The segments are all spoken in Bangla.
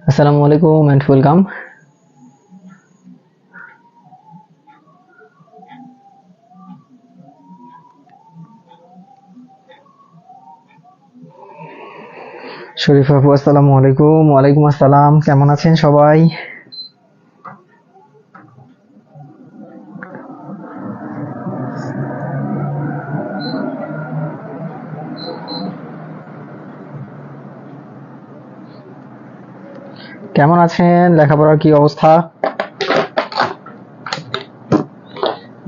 আসসালামু আলাইকুম and welcome. শরীফ আপু আসসালামু আলাইকুম। ওয়ালাইকুম আসসালাম, কেমন আছেন সবাই? কেমন আছেন? লেখাপড়ার কি অবস্থা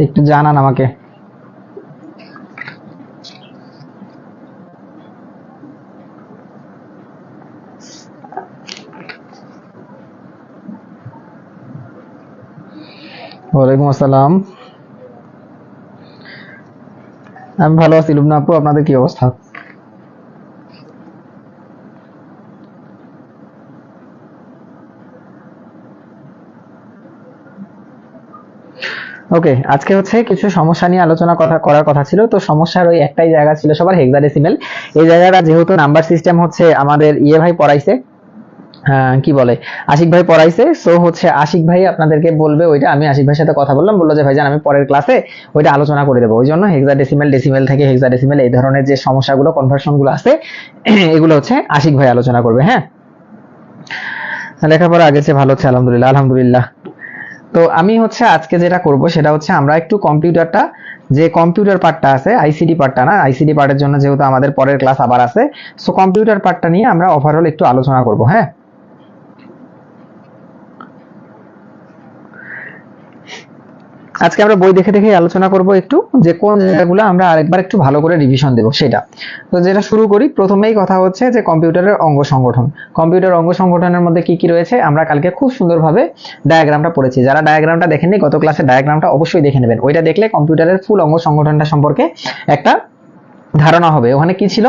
একটু জানান আমাকে। ওয়ালাইকুম আসসালাম, আমি ভালো আছি। লুবনা আপু, আপনাদের কি অবস্থা? ওকে, আজকে হচ্ছে কিছু সমস্যা নিয়ে আলোচনা করার কথা ছিল। তো সমস্যার ওই একটাই জায়গা ছিল সবার, হেক্সাডেসিমেল। এই জায়গাটা যেহেতু নাম্বার সিস্টেম হচ্ছে আমাদের ভাই পড়াইছে, কি বলে, আশিক ভাই পড়াইছে। সো হচ্ছে আশিক ভাই আপনাদেরকে বলবে ওইটা। আমি আশিক ভাইয়ের সাথে কথা বললাম, বললো যে ভাইজান আমি পরের ক্লাসে ওইটা আলোচনা করে দেবো। ওই জন্য হেক্সাডেসিমেল, ডেসিমেল থেকে হেক্সাডেসিমেল এই ধরনের যে সমস্যাগুলো, কনভার্সন গুলো আছে, এগুলো হচ্ছে আশিক ভাই আলোচনা করবে। হ্যাঁ, লেখাপড়া আগের চেয়ে ভালো হচ্ছে, আলহামদুলিল্লাহ আলহামদুলিল্লাহ। তো আমি হচ্ছে আজকে যেটা করব সেটা হচ্ছে আমরা একটু কম্পিউটারটা, যে কম্পিউটার পার্টটা আছে, আইসিডি পার্টটা না, আইসিডি পার্টের জন্য যেহেতু আমাদের পরের ক্লাস আবার আছে, সো কম্পিউটার পার্টটা নিয়ে আমরা ওভারঅল একটু আলোচনা করব। হ্যাঁ, আজকে আমরা বই দেখে দেখে আলোচনা করব একটু, যে কোন জায়গাগুলো আমরা আরেকবার একটু ভালো করে রিভিশন দেব সেটা। তো যেটা শুরু করি, প্রথমেই কথা হচ্ছে যে কম্পিউটারের অঙ্গ সংগঠন। কম্পিউটার অঙ্গ সংগঠনের মধ্যে কি কি রয়েছে আমরা কালকে খুব সুন্দরভাবে ডায়াগ্রামটা পড়েছি। যারা ডায়াগ্রামটা দেখেননি, গত ক্লাসে ডায়াগ্রামটা অবশ্যই দেখে নেবেন। ওইটা দেখলে কম্পিউটারের ফুল অঙ্গ সংগঠনটা সম্পর্কে একটা ধারণা হবে। ওখানে কি ছিল,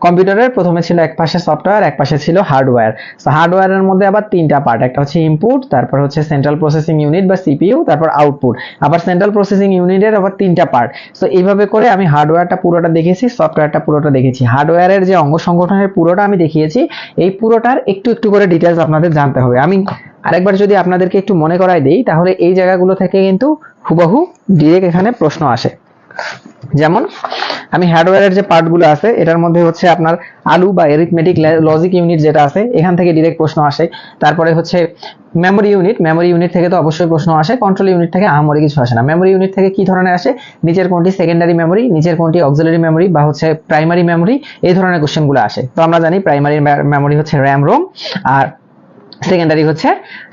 কম্পিউটারের প্রথমে ছিল এক পাশে সফটওয়্যার, এক পাশে ছিল হার্ডওয়্যার। তো হার্ডওয়্যারের মধ্যে আবার তিনটা পার্ট, একটা হচ্ছে ইনপুট, তারপর হচ্ছে সেন্ট্রাল প্রসেসিং ইউনিট বা সিপিইউ, তারপর আউটপুট। আবার সেন্ট্রাল প্রসেসিং ইউনিটের আবার তিনটা পার্ট। তো এইভাবে করে আমি হার্ডওয়্যারটা পুরোটা দেখেছি, সফটওয়্যারটা পুরোটা দেখেছি। হার্ডওয়্যারের যে অঙ্গ সংগঠনের পুরোটা আমি দেখিয়েছি, এই পুরোটার একটু একটু করে ডিটেলস আপনাদের জানতে হবে। আমি আরেকবার যদি আপনাদেরকে একটু মনে করাই দেই, তাহলে এই জায়গাগুলো থেকে কিন্তু হুবহু ডিরেক্ট এখানে প্রশ্ন আসে। যেমন আমি হার্ডওয়্যারের যে পার্টগুলো আছে, এটার মধ্যে হচ্ছে আপনার আলু বা এরিথমেটিক লজিক ইউনিট যেটা আছে, এখান থেকে ডিরেক্ট প্রশ্ন আসে। তারপরে হচ্ছে মেমোরি ইউনিট, মেমোরি ইউনিট থেকে তো অবশ্যই প্রশ্ন আসে। কন্ট্রোল ইউনিট থেকে আহামরি কিছু আসে না। মেমোরি ইউনিট থেকে কি ধরনের আসে, নিচের কোনটি সেকেন্ডারি মেমোরি, নিচের কোনটি অক্সিলারি মেমোরি বা হচ্ছে প্রাইমারি মেমোরি, এই ধরনের কোশ্চেনগুলো আসে। তো আমরা জানি প্রাইমারি মেমোরি হচ্ছে র্যাম রোম, আর সেকেন্ডারি হচ্ছে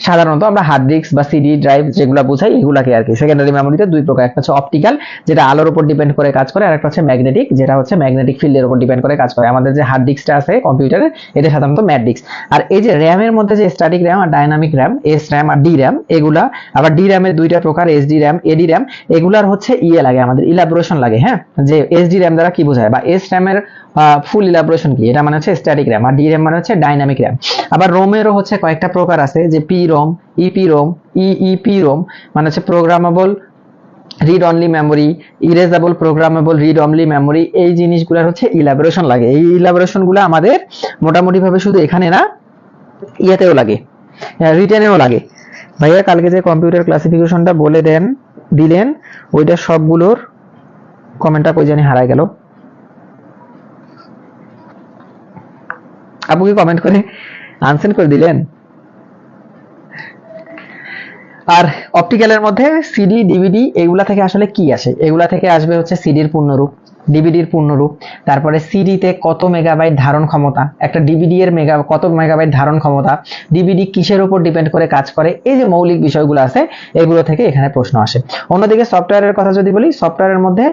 সাধারণত আমরা হার্ড ডিস্ক বা সিডি ড্রাইভ যেগুলো বোঝাই, এগুলাকে আর কি। সেকেন্ডারি মেমোরিতে দুই প্রকার, একটা হচ্ছে অপটিক্যাল যেটা আলোর উপর ডিপেন্ড করে কাজ করে, আর একটা হচ্ছে ম্যাগনেটিক যেটা হচ্ছে ম্যাগনেটিক ফিল্ডের উপর ডিপেন্ড করে কাজ করে। আমাদের যে হার্ড ডিস্কটা আছে কম্পিউটারে, এটা সাধারণত ম্যাড ডিস্ক। আর এই যে র্যামের মধ্যে যে স্ট্যাটিক র্যাম আর ডাইনামিক র্যাম, এস র্যাম আর ডি র্যাম, এগুলা আবার ডি র্যামের দুইটা প্রকার, এসডি র্যাম, এডি র্যাম। এগুলার হচ্ছে লাগে আমাদের ইলাবোরেশন লাগে। হ্যাঁ, যে এসডি র্যাম দ্বারা কি বোঝায় বা এস র্যামের ফুল ইলাবোরেশন কি, এটা মানে হচ্ছে স্ট্যাটিক র্যাম, আর ডি র্যাম মানে হচ্ছে ডাইনামিক র্যাম। আবার রোমেরও হচ্ছে কয়েকটা প্রকার আছে, যে PROM, EPROM, EEPROM, মানে হচ্ছে programmable read only memory, erasable programmable read only memory. এই জিনিসগুলোর হচ্ছে ইলাবোরেশন লাগে। এই ইলাবোরেশন গুলো আমাদের মোটামুটি ভাবে শুধু এখানে না, ইয়েতেও লাগে, রিটেনেও লাগে। ভাইয়া কালকে যে কম্পিউটার ক্লাসিফিকেশনটা বলে দিলেন, ওইটা সবগুলোর কমেন্টটা কই জানি হারায় গেল। আপু কি কমেন্ট করে আনসেন্ড করে দিলেন? আর অপটিক্যালের মধ্যে সিডি, ডিভিডি, এগুলা থেকে আসলে কি আসে? এগুলা থেকে আসবে হচ্ছে সিডির পূর্ণরূপ, ডিভিডির পূর্ণরূপ, তারপরে সিডিতে কত মেগাবাইট ধারণ ক্ষমতা, একটা ডিভিডি এর কত মেগাবাইট ধারণ ক্ষমতা, ডিভিডি কিসের উপর ডিপেন্ড করে কাজ করে, এই যে মৌলিক বিষয়গুলো আছে, এগুলো থেকে এখানে প্রশ্ন আসে। অন্যদিকে সফটওয়্যারের কথা যদি বলি, সফটওয়্যারের মধ্যে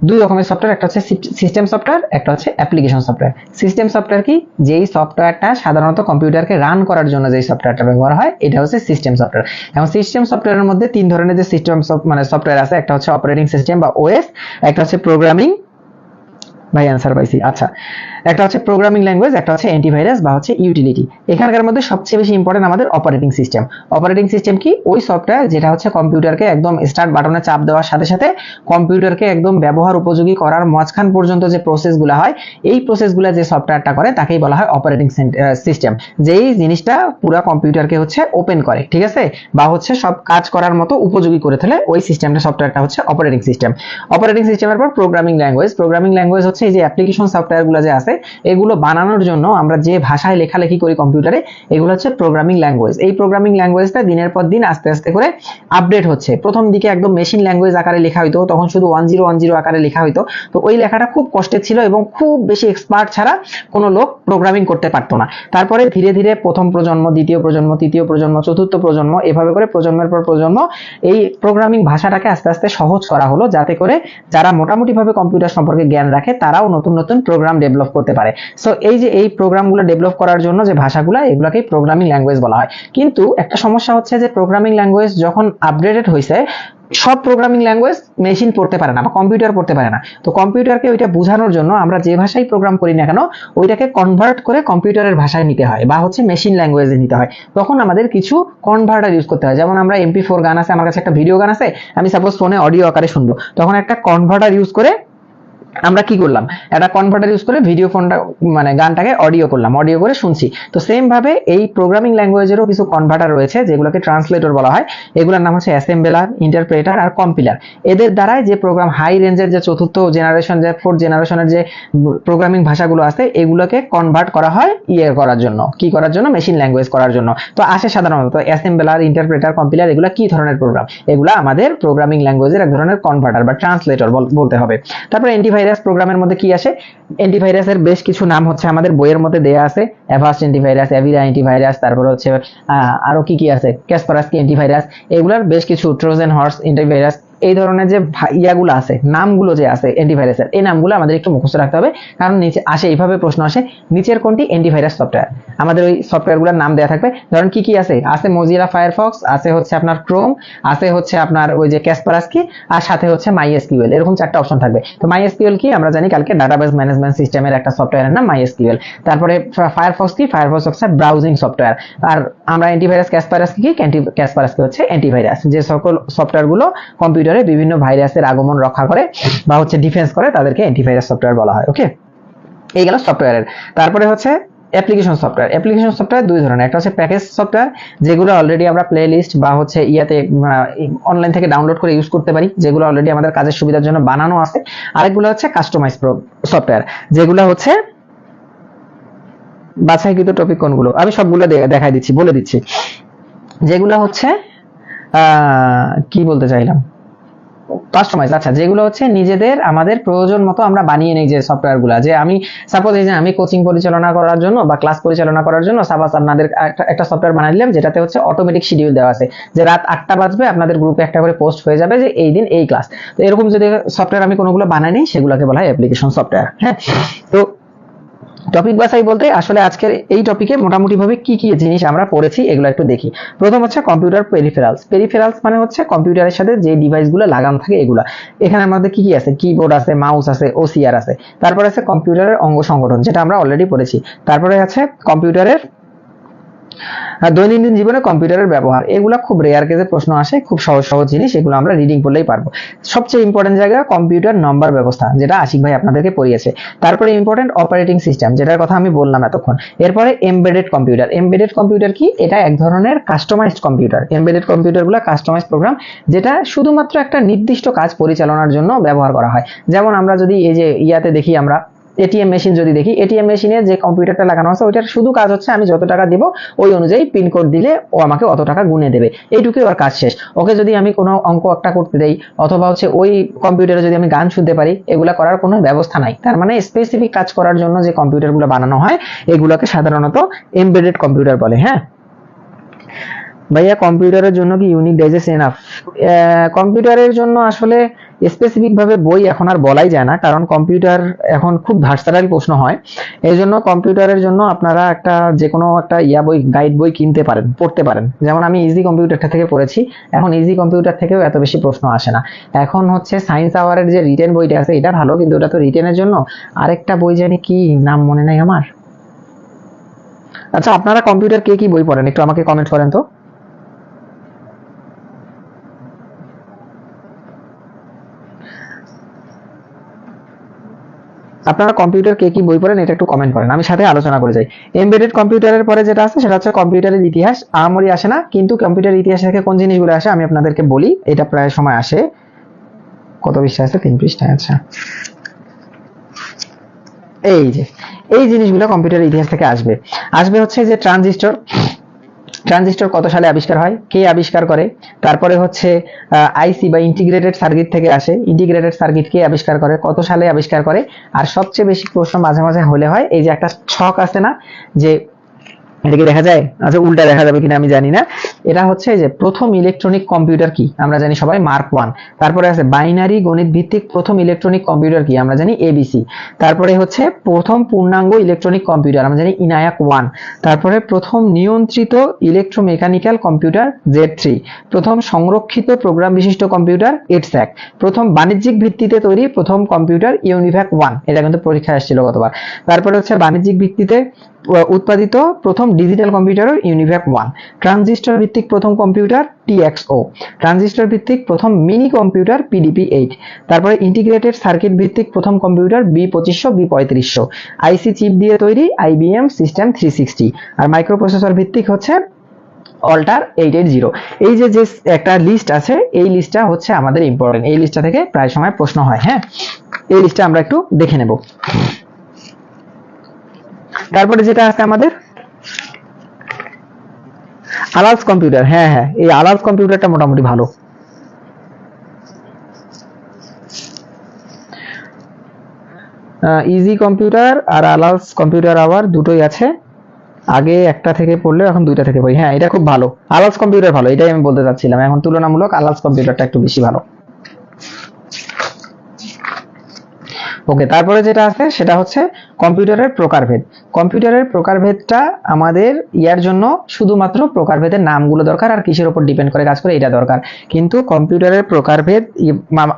দুই রকমের সফটওয়্যার, একটা হচ্ছে সিস্টেম সফটওয়্যার, একটা হচ্ছে অ্যাপ্লিকেশন সফটওয়্যার। সিস্টেম সফটওয়্যার কি, যেই সফটওয়্যারটা সাধারণত কম্পিউটারকে রান করার জন্য যেই সফটওয়্যারটা ব্যবহার হয়, এটা হচ্ছে সিস্টেম সফটওয়্যার। এবং সিস্টেম সফটওয়্যারের মধ্যে তিন ধরনের যে সিস্টেম মানে সফটওয়্যার আছে, একটা হচ্ছে অপারেটিং সিস্টেম বা ওএস, একটা হচ্ছে প্রোগ্রামিং, ভাই অ্যান্সার পাইছি, আচ্ছা, একটা হচ্ছে প্রোগ্রামিং ল্যাঙ্গুয়েজ, একটা হচ্ছে অ্যান্টিভাইরাস বা হচ্ছে ইউটিলিটি। এখানকার মধ্যে সবচেয়ে বেশি ইম্পর্টেন্ট আমাদের অপারেটিং সিস্টেম। অপারেটিং সিস্টেম কি? ওই সফটওয়্যার যেটা হচ্ছে কম্পিউটারকে একদম স্টার্ট বাটনে চাপ দেওয়ার সাথে সাথে কম্পিউটারকে একদম ব্যবহার উপযোগী করার মাঝখান পর্যন্ত যে প্রসেসগুলো হয়, এই প্রসেসগুলো যে সফটওয়্যারটা করে তাকেই বলা হয় অপারেটিং সিস্টেম। যেই জিনিসটা পুরো কম্পিউটারকে হচ্ছে ওপেন করে, ঠিক আছে, বা হচ্ছে সব কাজ করার মতো উপযোগী করে তোলে, ওই সিস্টেমটা সফটওয়্যারটা হচ্ছে অপারেটিং সিস্টেম। অপারেটিং সিস্টেমের পর প্রোগ্রামিং ল্যাঙ্গুয়েজ। প্রোগ্রামিং ল্যাঙ্গুয়েজ হচ্ছে এই যে অ্যাপ্লিকেশন সফটওয়্যারগুলো যে আছে, এগুলো বানানোর জন্য আমরা যে ভাষায় লেখালেখি করি কম্পিউটারে, এগুলো হচ্ছে প্রোগ্রামিং ল্যাঙ্গুয়েজ। এই প্রোগ্রামিং ল্যাঙ্গুয়েজটা দিনের পর দিন আস্তে আস্তে করে আপডেট হচ্ছে। প্রথম দিকে একদম মেশিন ল্যাঙ্গুয়েজ আকারে লেখা হইতো, তখন শুধু 1010 আকারে লেখা হইতো। তো ওই লেখাটা খুব কষ্টের ছিল এবং খুব বেশি এক্সপার্ট ছাড়া কোনো লোক প্রোগ্রামিং করতে পারতো না। তারপরে ধীরে ধীরে প্রথম প্রজন্ম, দ্বিতীয় প্রজন্ম, তৃতীয় প্রজন্ম, চতুর্থ প্রজন্ম, এভাবে করে প্রজন্মের পর প্রজন্ম এই প্রোগ্রামিং ভাষাটাকে আস্তে আস্তে সহজ করা হলো, যাতে করে যারা মোটামুটি ভাবে কম্পিউটার সম্পর্কে জ্ঞান রাখে তারাও নতুন নতুন প্রোগ্রাম ডেভেলপ করতে পারে। সো এই যে এই প্রোগ্রামগুলো ডেভেলপ করার জন্য যে ভাষাগুলো, এগুলোকেই প্রোগ্রামিং ল্যাঙ্গুয়েজ বলা হয়। কিন্তু একটা সমস্যা হচ্ছে যে প্রোগ্রামিং ল্যাঙ্গুয়েজ যখন আপডেটেড হয়েছে, সব প্রোগ্রামিং ল্যাঙ্গুয়েজ মেশিন পড়তে পারে না বা কম্পিউটার পড়তে পারে না। তো কম্পিউটারকে ওইটা বোঝানোর জন্য আমরা যে ভাষায় প্রোগ্রাম করি না কেন, ওইটাকে কনভার্ট করে কম্পিউটারের ভাষায় নিতে হয় বা হচ্ছে মেশিন ল্যাঙ্গুয়েজে নিতে হয়। তখন আমাদের কিছু কনভার্টার ইউজ করতে হয়। যেমন আমরা MP4 গান আছে, আমার কাছে একটা ভিডিও গান আছে, আমি সাপোজ ফোনে অডিও আকারে শুনবো, তখন একটা কনভার্টার ইউজ করে আমরা কি করলাম, একটা কনভার্টার ইউজ করে ভিডিও ফোনটা মানে গানটাকে অডিও করলাম, অডিও করে শুনছি। তো সেম ভাবে এই প্রোগ্রামিং ল্যাঙ্গুয়েজেরও কিছু কনভার্টার রয়েছে যেগুলোকে ট্রান্সলেটর বলা হয়। এগুলোর নাম হচ্ছে অ্যাসেম্বলার, ইন্টারপ্রেটার আর কম্পিলার। এদের দ্বারাই যে প্রোগ্রাম হাই রেঞ্জের যে চতুর্থ জেনারেশন, যে ফোর্থ জেনারেশনের যে প্রোগ্রামিং ভাষাগুলো আছে, এগুলোকে কনভার্ট করা হয় করার জন্য, কি করার জন্য, মেশিন ল্যাঙ্গুয়েজ করার জন্য। তো আসে সাধারণত অ্যাসেম্বলার, ইন্টারপ্রেটার, কম্পিলার, এগুলো কি ধরনের প্রোগ্রাম? এগুলো আমাদের প্রোগ্রামিং ল্যাঙ্গুয়েজের এক ধরনের কনভার্টার বা ট্রান্সলেটর বলতে হবে। তারপরে অ্যান্টিভাইরাস প্রোগ্রামের মধ্যে কি আসে? অ্যান্টিভাইরাসের বেশ কিছু নাম হচ্ছে আমাদের বইয়ের মধ্যে দেয়া আছে। অ্যাভাস্ট অ্যান্টিভাইরাস, অ্যাভিরা অ্যান্টিভাইরাস, তারপরে হচ্ছে আরো কি কি আছে, ক্যাসপারস্কি অ্যান্টিভাইরাস, এগুলার বেশ কিছু, ট্রোজান হর্স অ্যান্টিভাইরাস, এই ধরনের যে ইয়াগুলো আছে, নামগুলো যে আছে অ্যান্টিভাইরাসের, এই নামগুলো আমাদের একটু মুখস্থ রাখতে হবে, কারণ নিচে আসে এইভাবে প্রশ্ন আসে, নিচের কোনটি অ্যান্টিভাইরাস সফটওয়্যার, আমাদের ওই সফটওয়্যারগুলোর নাম দেওয়া থাকবে। ধরেন কি কি আছে, মোজিলা ফায়ারফক্স, আছে হচ্ছে আপনার ক্রোম, আছে হচ্ছে আপনার ওই যে ক্যাসপারস্কি, আর সাথে হচ্ছে মাইএসকিউএল, এরকম 4টা অপশন থাকবে। তো মাইএসকিউএল কি আমরা জানি, কালকে ডাটাবেস ম্যানেজমেন্ট সিস্টেমের একটা সফটওয়্যারের নাম মাইএসকিউএল। তারপরে ফায়ারফক্স কি, ফায়ারফক্স হচ্ছে ব্রাউজিং সফটওয়্যার। আর আমরা অ্যান্টিভাইরাস ক্যাসপারস্কি কি, ক্যাসপারস্কি হচ্ছে অ্যান্টিভাইরাস, যে সকল সফটওয়্যারগুলো কম্পিউটারে বিভিন্ন ভাইরাসের আগমন রক্ষা করে বা হচ্ছে ডিফেন্স করে, তাদেরকে অ্যান্টিভাইরাস সফটওয়্যার বলা হয়। ওকে, এই গেল সফটওয়্যারের। তারপরে হচ্ছে অ্যাপ্লিকেশন সফটওয়্যার। অ্যাপ্লিকেশন সফটওয়্যার দুই ধরনের, একটা হচ্ছে প্যাকেজ সফটওয়্যার, যেগুলো অলরেডি আমরা প্লে লিস্ট বা হচ্ছে ইয়াতে অনলাইন থেকে ডাউনলোড করে ইউজ করতে পারি, যেগুলো অলরেডি আমাদের কাজের সুবিধার জন্য বানানো আছে। আরেকগুলো হচ্ছে কাস্টমাইজ সফটওয়্যার, যেগুলো হচ্ছে বাছাইকৃত টপিক কোনগুলো, আমি সবগুলো দেখাই দিচ্ছি, বলে দিচ্ছি। যেগুলো হচ্ছে কি বলতে চাইলাম, কাস্টমাইজ, আচ্ছা, যেগুলো হচ্ছে নিজেদের আমাদের প্রয়োজন মতো আমরা বানিয়ে নেই, যে সফটওয়্যার গুলা, যে আমি সাপোজ এই যে আমি কোচিং পরিচালনা করার জন্য বা ক্লাস পরিচালনা করার জন্য সাপোজ আপনাদের একটা সফটওয়্যার বানাই দিলাম, যেটাতে হচ্ছে অটোমেটিক শিডিউল দেওয়া আছে, যে রাত 8টা বাজবে আপনাদের গ্রুপে একটা করে পোস্ট হয়ে যাবে যে এই দিন এই ক্লাস। তো এরকম যদি সফটওয়্যার আমি কোনোগুলো বানাই নিই, সেগুলোকে বলা হয় অ্যাপ্লিকেশন সফটওয়্যার। হ্যাঁ, তো টপিক বাছাই বলতে আসলে আজকের এই টপিকে মোটামুটি ভাবে কি কি জিনিস আমরা পড়েছি এগুলো একটু দেখি। প্রথম হচ্ছে কম্পিউটার পেরিফেরালস। পেরিফেরালস মানে হচ্ছে কম্পিউটারের সাথে যে ডিভাইসগুলো লাগানো থাকে এগুলা। এখানে আমাদের কি কি আছে, কিবোর্ড আছে, মাউস আছে, ওসিআর আছে। তারপরে আছে কম্পিউটারের অঙ্গ সংগঠন, যেটা আমরা অলরেডি পড়েছি। তারপরে আছে কম্পিউটারের দৈনন্দিন জীবনে কম্পিউটারের ব্যবহার, এগুলা খুব রেয়ার কেসে প্রশ্ন আসে, খুব সহজ সহজ জিনিস, এগুলো আমরা রিডিং করলেই পারবো। সবচেয়ে ইম্পর্টেন্ট জায়গা কম্পিউটার নম্বর ব্যবস্থা, যেটা আশিক ভাই আপনাদেরকে পড়িয়েছে। তারপরে ইম্পর্টেন্ট অপারেটিং সিস্টেম, যেটার কথা আমি বললাম এতক্ষণ। এরপরে এমবেডেড কম্পিউটার। এমবেডেড কম্পিউটার কি, এটা এক ধরনের কাস্টমাইজড কম্পিউটার। এমবেডেড কম্পিউটারগুলো কাস্টমাইজড প্রোগ্রাম, যেটা শুধুমাত্র একটা নির্দিষ্ট কাজ পরিচালনার জন্য ব্যবহার করা হয়। যেমন আমরা যদি এই যে ইয়াতে দেখি, আমরা এটিএম মেশিন যদি দেখি, এটিএম মেশিনে যে কম্পিউটারটা লাগানো আছে, ওইটার শুধু কাজ হচ্ছে আমি যত টাকা দিব ওই অনুযায়ী পিন কোড দিলে ও আমাকে অত টাকা গুনে দেবে, এইটুকুই ওর কাজ শেষ। ওকে যদি আমি কোনো অঙ্ক একটা করতে দেই, অথবা হচ্ছে ওই কম্পিউটারে যদি আমি গান শুনতে পারি, এগুলা করার কোনো ব্যবস্থা নাই। তার মানে স্পেসিফিক কাজ করার জন্য যে কম্পিউটারগুলো বানানো হয়, এগুলোকে সাধারণত এমবেডেড কম্পিউটার বলে। হ্যাঁ ভাইয়া, কম্পিউটারের জন্য কি ইউনিক ডিভাইস এনাফ? কম্পিউটারের জন্য আসলে স্পেসিফিক ভাবে বই এখন আর বলাই যায় না, কারণ কম্পিউটার এখন খুব ভার্সাটাইল প্রশ্ন হয়। এই জন্য কম্পিউটারের জন্য আপনারা একটা যে কোনো একটা বই, গাইড বই কিনতে পারেন, পড়তে পারেন। যেমন আমি ইজি কম্পিউটারটা থেকে পড়েছি, এখন ইজি কম্পিউটার থেকেও এত বেশি প্রশ্ন আসে না। এখন হচ্ছে সায়েন্স আওয়ারের যে রিটেন বইটা আছে এটা ভালো, কিন্তু ওটা তো রিটেনের জন্য। আরেকটা বই জানি কি নাম মনে নাই আমার। আচ্ছা, আপনারা কম্পিউটার কে কি বই পড়েন একটু আমাকে কমেন্ট করেন তো। আপনারা কম্পিউটার কে কি বই পড়েন এটা একটু কমেন্ট করেন, আমি সাথে আলোচনা করে যাই। এমবেডেড কম্পিউটারের পরে যেটা আছে সেটা হচ্ছে কম্পিউটারের ইতিহাস। আহামরি আসে না, কিন্তু কম্পিউটার ইতিহাস থেকে কোন জিনিসগুলো আসে আমি আপনাদেরকে বলি। এটা প্রায় সময় আসে, কত পৃষ্ঠা আছে, 3 পৃষ্ঠায়। আচ্ছা, এই যে এই জিনিসগুলো কম্পিউটারের ইতিহাস থেকে আসবে। আসবে হচ্ছে যে ট্রানজিস্টর, ট্রানজিস্টর কত সালে আবিষ্কার হয়, কে আবিষ্কার করে। তারপরে হচ্ছে আইসি বা ইন্টিগ্রেটেড সার্কিট থেকে আসে, ইন্টিগ্রেটেড সার্কিট কে আবিষ্কার করে, কত সালে আবিষ্কার করে। আর সবচেয়ে বেশি প্রশ্ন মাঝে মাঝে হলে হয় এই যে একটা ছক আছে না, যে এটা কি দেখা যায়, আচ্ছা উল্টা দেখা যাবে কিনা আমি জানি না। এটা হচ্ছে যে প্রথম ইলেকট্রনিক কম্পিউটার কি, আমরা জানি সবাই মার্ক 1। তারপরে আছে বাইনারি গণিত ভিত্তিক প্রথম ইলেকট্রনিক কম্পিউটার কি, আমরা জানি এবিসি। তারপরে হচ্ছে প্রথম পূর্ণাঙ্গ ইলেকট্রনিক কম্পিউটার, আমরা জানি ইনায়াক 1। তারপরে প্রথম নিয়ন্ত্রিত ইলেকট্রোমেকানিক্যাল কম্পিউটার Z3। প্রথম সংরক্ষিত প্রোগ্রাম বিশিষ্ট কম্পিউটার ETSAC। প্রথম বাণিজ্যিক ভিত্তিতে তৈরি প্রথম কম্পিউটার ইউনিভ্যাক 1, এটা কিন্তু পরীক্ষায় আসছিল গতবার। তারপরে হচ্ছে বাণিজ্যিক ভিত্তিতে উৎপাদিত প্রথম ডিজিটাল কম্পিউটার ইউনিভ্যাক 1। ট্রানজিস্টর ভিত্তিক প্রথম কম্পিউটার TXO। ট্রানজিস্টর ভিত্তিক প্রথম মিনি কম্পিউটার PDP-8। তারপরে ইন্টিগ্রেটেড সার্কিট ভিত্তিক প্রথম কম্পিউটার B2500 B3500। আইসি চিপ দিয়ে তৈরি IBM সিস্টেম 360। আর মাইক্রোপ্রসেসর ভিত্তিক হচ্ছে অল্টার 880। এই যে যে একটা লিস্ট আছে, এই লিস্টটা হচ্ছে আমাদের ইম্পর্টেন্ট, এই লিস্টটা থেকে প্রায় সময় প্রশ্ন হয়। হ্যাঁ, এই লিস্টটা আমরা একটু দেখে নেব। তারপরে যেটা আছে আমাদের আলাস কম্পিউটার। হ্যাঁ হ্যাঁ, এই আলাস কম্পিউটারটা মোটামুটি ভালো। ইজি কম্পিউটার আর আলাস কম্পিউটার আবার দুটোই আছে, আগে একটা থেকে পড়লে এখন দুইটা থেকে পড়ি। হ্যাঁ, এটা খুব ভালো, আলাস কম্পিউটার ভালো, এটাই আমি বলতে চাচ্ছিলাম। এখন তুলনামূলক আলাস কম্পিউটারটা একটু বেশি ভালো। ওকে, তারপরে যেটা আছে সেটা হচ্ছে কম্পিউটারের প্রকারভেদ। কম্পিউটারের প্রকারভেদটা আমাদের ইয়ার জন্য শুধুমাত্র প্রকারভেদের নামগুলো দরকার, আর কিসের উপর ডিপেন্ড করে কাজ করে এটা দরকার। কিন্তু কম্পিউটারের প্রকারভেদ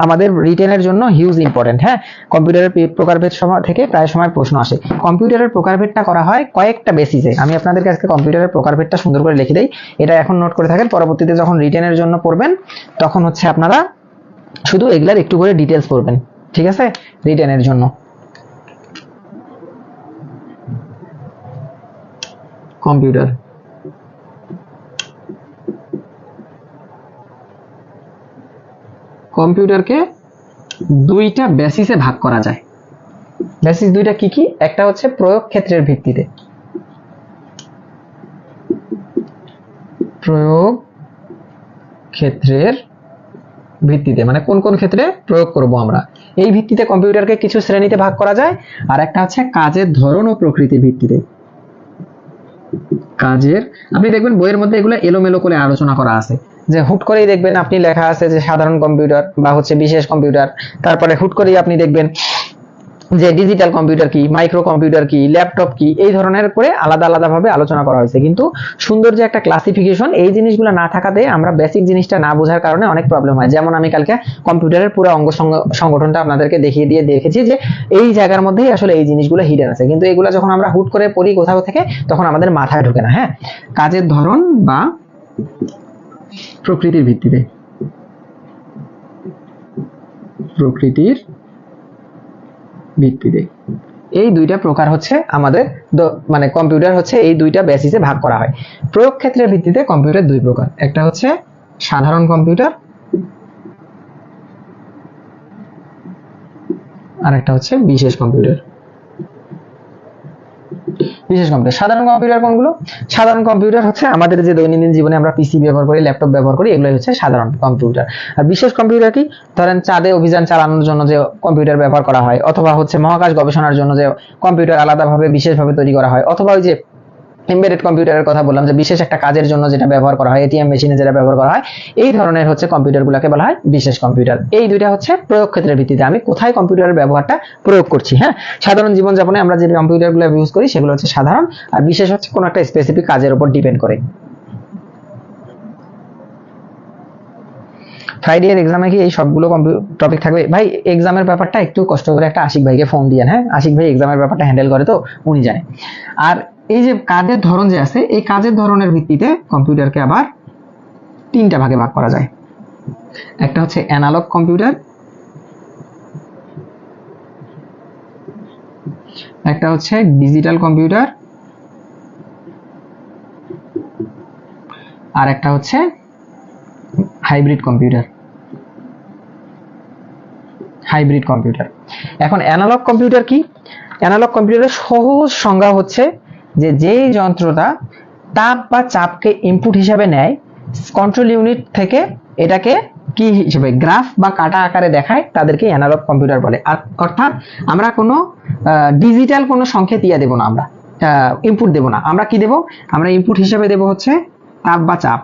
আমাদের রিটেনের জন্য হিউজ ইম্পর্টেন্ট। হ্যাঁ, কম্পিউটারের প্রকারভেদ থেকে প্রায় সময় প্রশ্ন আসে। কম্পিউটারের প্রকারভেদটা করা হয় কয়েকটা বেসিসে। আমি আপনাদেরকে আজকে কম্পিউটারের প্রকারভেদটা সুন্দর করে লিখে দেই, এটা এখন নোট করে থাকেন, পরবর্তীতে যখন রিটেনের জন্য পড়বেন তখন হচ্ছে আপনারা শুধু এগুলার একটু করে ডিটেলস পড়বেন, ঠিক আছে, রিটেনের জন্য। কম্পিউটার, কম্পিউটারকে দুইটা বেসিসে ভাগ করা যায়। বেসিস দুইটা কি কি? একটা হচ্ছে প্রয়োগ ক্ষেত্রের ভিত্তিতে, প্রয়োগ ক্ষেত্রের ভিত্তিতে মানে কোন কোন ক্ষেত্রে প্রয়োগ করব আমরা, এই ভিত্তিতে কম্পিউটারকে কিছু শ্রেণীতে ভাগ করা যায়। আর একটা হচ্ছে কাজের ধরন ও প্রকৃতির ভিত্তিতে। কাজের, আপনি দেখবেন বইয়ের মধ্যে এগুলো এলোমেলো করে আলোচনা করা আছে, যে হুট করেই দেখবেন আপনি লেখা আছে যে সাধারণ কম্পিউটার বা হচ্ছে বিশেষ কম্পিউটার, তারপরে হুট করেই আপনি দেখবেন যে ডিজিটাল কম্পিউটার কি, মাইক্রো কম্পিউটার কি, ল্যাপটপ কি, এই ধরনের করে আলাদা আলাদা ভাবে আলোচনা করা হয়েছে। কিন্তু সুন্দর যে একটা ক্লাসিফিকেশন, এই জিনিসগুলো না থাকাতে আমরা বেসিক জিনিসটা না বোঝার কারণে অনেক প্রবলেম হয়। যেমন আমি কালকে কম্পিউটারের পুরো অঙ্গ সংগঠনটা আপনাদেরকে দেখিয়ে দিয়ে দেখেছি যে এই জায়গার মধ্যেই আসলে এই জিনিসগুলো হিডেন আছে, কিন্তু এগুলো যখন আমরা হুট করে পড়ি কোথাও থেকে তখন আমাদের মাথায় ঢোকে না। হ্যাঁ, কাজের ধরন বা প্রকৃতির ভিত্তিতে, প্রকৃতির ভিত্তিতে এই দুইটা প্রকার হচ্ছে আমাদের, মানে কম্পিউটার হচ্ছে এই দুইটা বেসিসে ভাগ করা হয়। প্রয়োগ ক্ষেত্রের ভিত্তিতে কম্পিউটার দুই প্রকার, একটা হচ্ছে সাধারণ কম্পিউটার আর একটা হচ্ছে বিশেষ কম্পিউটার। বিশেষ কম্পিউটার, সাধারণ কম্পিউটার কোনগুলো? সাধারণ কম্পিউটার হচ্ছে আমাদের যে দৈনন্দিন জীবনে আমরা পিসি ব্যবহার করি, ল্যাপটপ ব্যবহার করি, এগুলোই হচ্ছে সাধারণ কম্পিউটার। আর বিশেষ কম্পিউটার কি? ধরেন চাঁদে অভিযান চালানোর জন্য যে কম্পিউটার ব্যবহার করা হয়, অথবা হচ্ছে মহাকাশ গবেষণার জন্য যে কম্পিউটার আলাদাভাবে বিশেষভাবে তৈরি করা হয়, অথবা ওই যে এমবেডেড কম্পিউটারের কথা বললাম যে বিশেষ একটা কাজের জন্য যেটা ব্যবহার করা হয়, এটিএম মেশিনে যেটা ব্যবহার করা হয়, এই ধরনের হচ্ছে কম্পিউটারগুলোকে বলা হয় বিশেষ কম্পিউটার। এই দুইটা হচ্ছে প্রয়োগ ক্ষেত্রের ভিত্তিতে আমি কোথায় কম্পিউটারের ব্যবহারটা প্রয়োগ করছি। হ্যাঁ, সাধারণ জীবনযাপনে আমরা যে কম্পিউটারগুলো ইউজ করি সেগুলো হচ্ছে সাধারণ, আর বিশেষ হচ্ছে কোনো একটা স্পেসিফিক কাজের উপর ডিপেন্ড করে। ফ্রাইডে এর এক্সামে কি এই সবগুলো টপিক থাকবে? ভাই এক্সামের ব্যাপারটা একটু কষ্ট করে একটা আশিক ভাইকে ফোন দিয়ে, হ্যাঁ আশিক ভাই এক্সামের ব্যাপারটা হ্যান্ডেল করে তো উনি জানে। আর এই যে কাজের ধরন যে আছে, এই কাজের ধরনের ভিত্তিতে কম্পিউটারকে আবার তিনটা ভাগে ভাগ করা যায়। একটা হচ্ছে অ্যানালগ কম্পিউটার, একটা হচ্ছে ডিজিটাল কম্পিউটার, আর একটা হচ্ছে হাইব্রিড কম্পিউটার। Hybrid computer. এখন অ্যানালগ কম্পিউটার কি? অ্যানালগ কম্পিউটারের সহজ সংজ্ঞা হচ্ছে যে যেই যন্ত্রটা তাপ বা চাপকে ইনপুট হিসাবে নেয়, কন্ট্রোল ইউনিট থেকে এটাকে কি হিসেবে গ্রাফ বা কাটা আকারে দেখায়, তাদেরকে অ্যানালগ কম্পিউটার বলে। আর অর্থাৎ আমরা কোনো ডিজিটাল কোনো সংকেত ইয়া দেব না, আমরা ইনপুট দেব না। আমরা কি দেব? আমরা ইনপুট হিসেবে দেব হচ্ছে তাপ বা চাপ।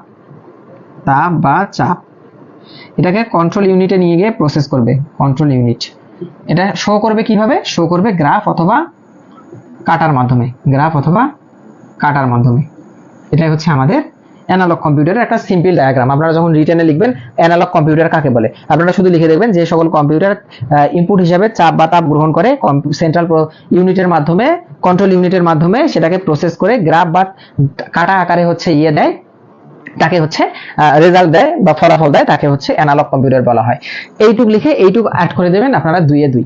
তাপ বা চাপ এটাকে কন্ট্রোল ইউনিটে নিয়ে গিয়ে প্রসেস করবে। কন্ট্রোল ইউনিট এটা শো করবে কিভাবে? শো করবে গ্রাফ অথবা কাটার মাধ্যমে। গ্রাফ অথবা কাটার মাধ্যমে। এটাই হচ্ছে আমাদের অ্যানালগ কম্পিউটারের একটা সিম্পল ডায়াগ্রাম। আপনারা যখন রিটেনে লিখবেন অ্যানালগ কম্পিউটার কাকে বলে, আপনারা শুধু লিখে দেখবেন যে সকল কম্পিউটার ইনপুট হিসাবে চাপ বা তাপ গ্রহণ করে সেন্ট্রাল ইউনিটের মাধ্যমে, কন্ট্রোল ইউনিটের মাধ্যমে সেটাকে প্রসেস করে গ্রাফ বা কাটা আকারে হচ্ছে ইয়ে দেয়, তাকে হচ্ছে রেজাল্ট দেয় বা ফলাফল দেয়, তাকে হচ্ছে অ্যানালগ কম্পিউটার বলা হয়। এইটুক লিখে এইটুক অ্যাড করে দেবেন আপনারা 2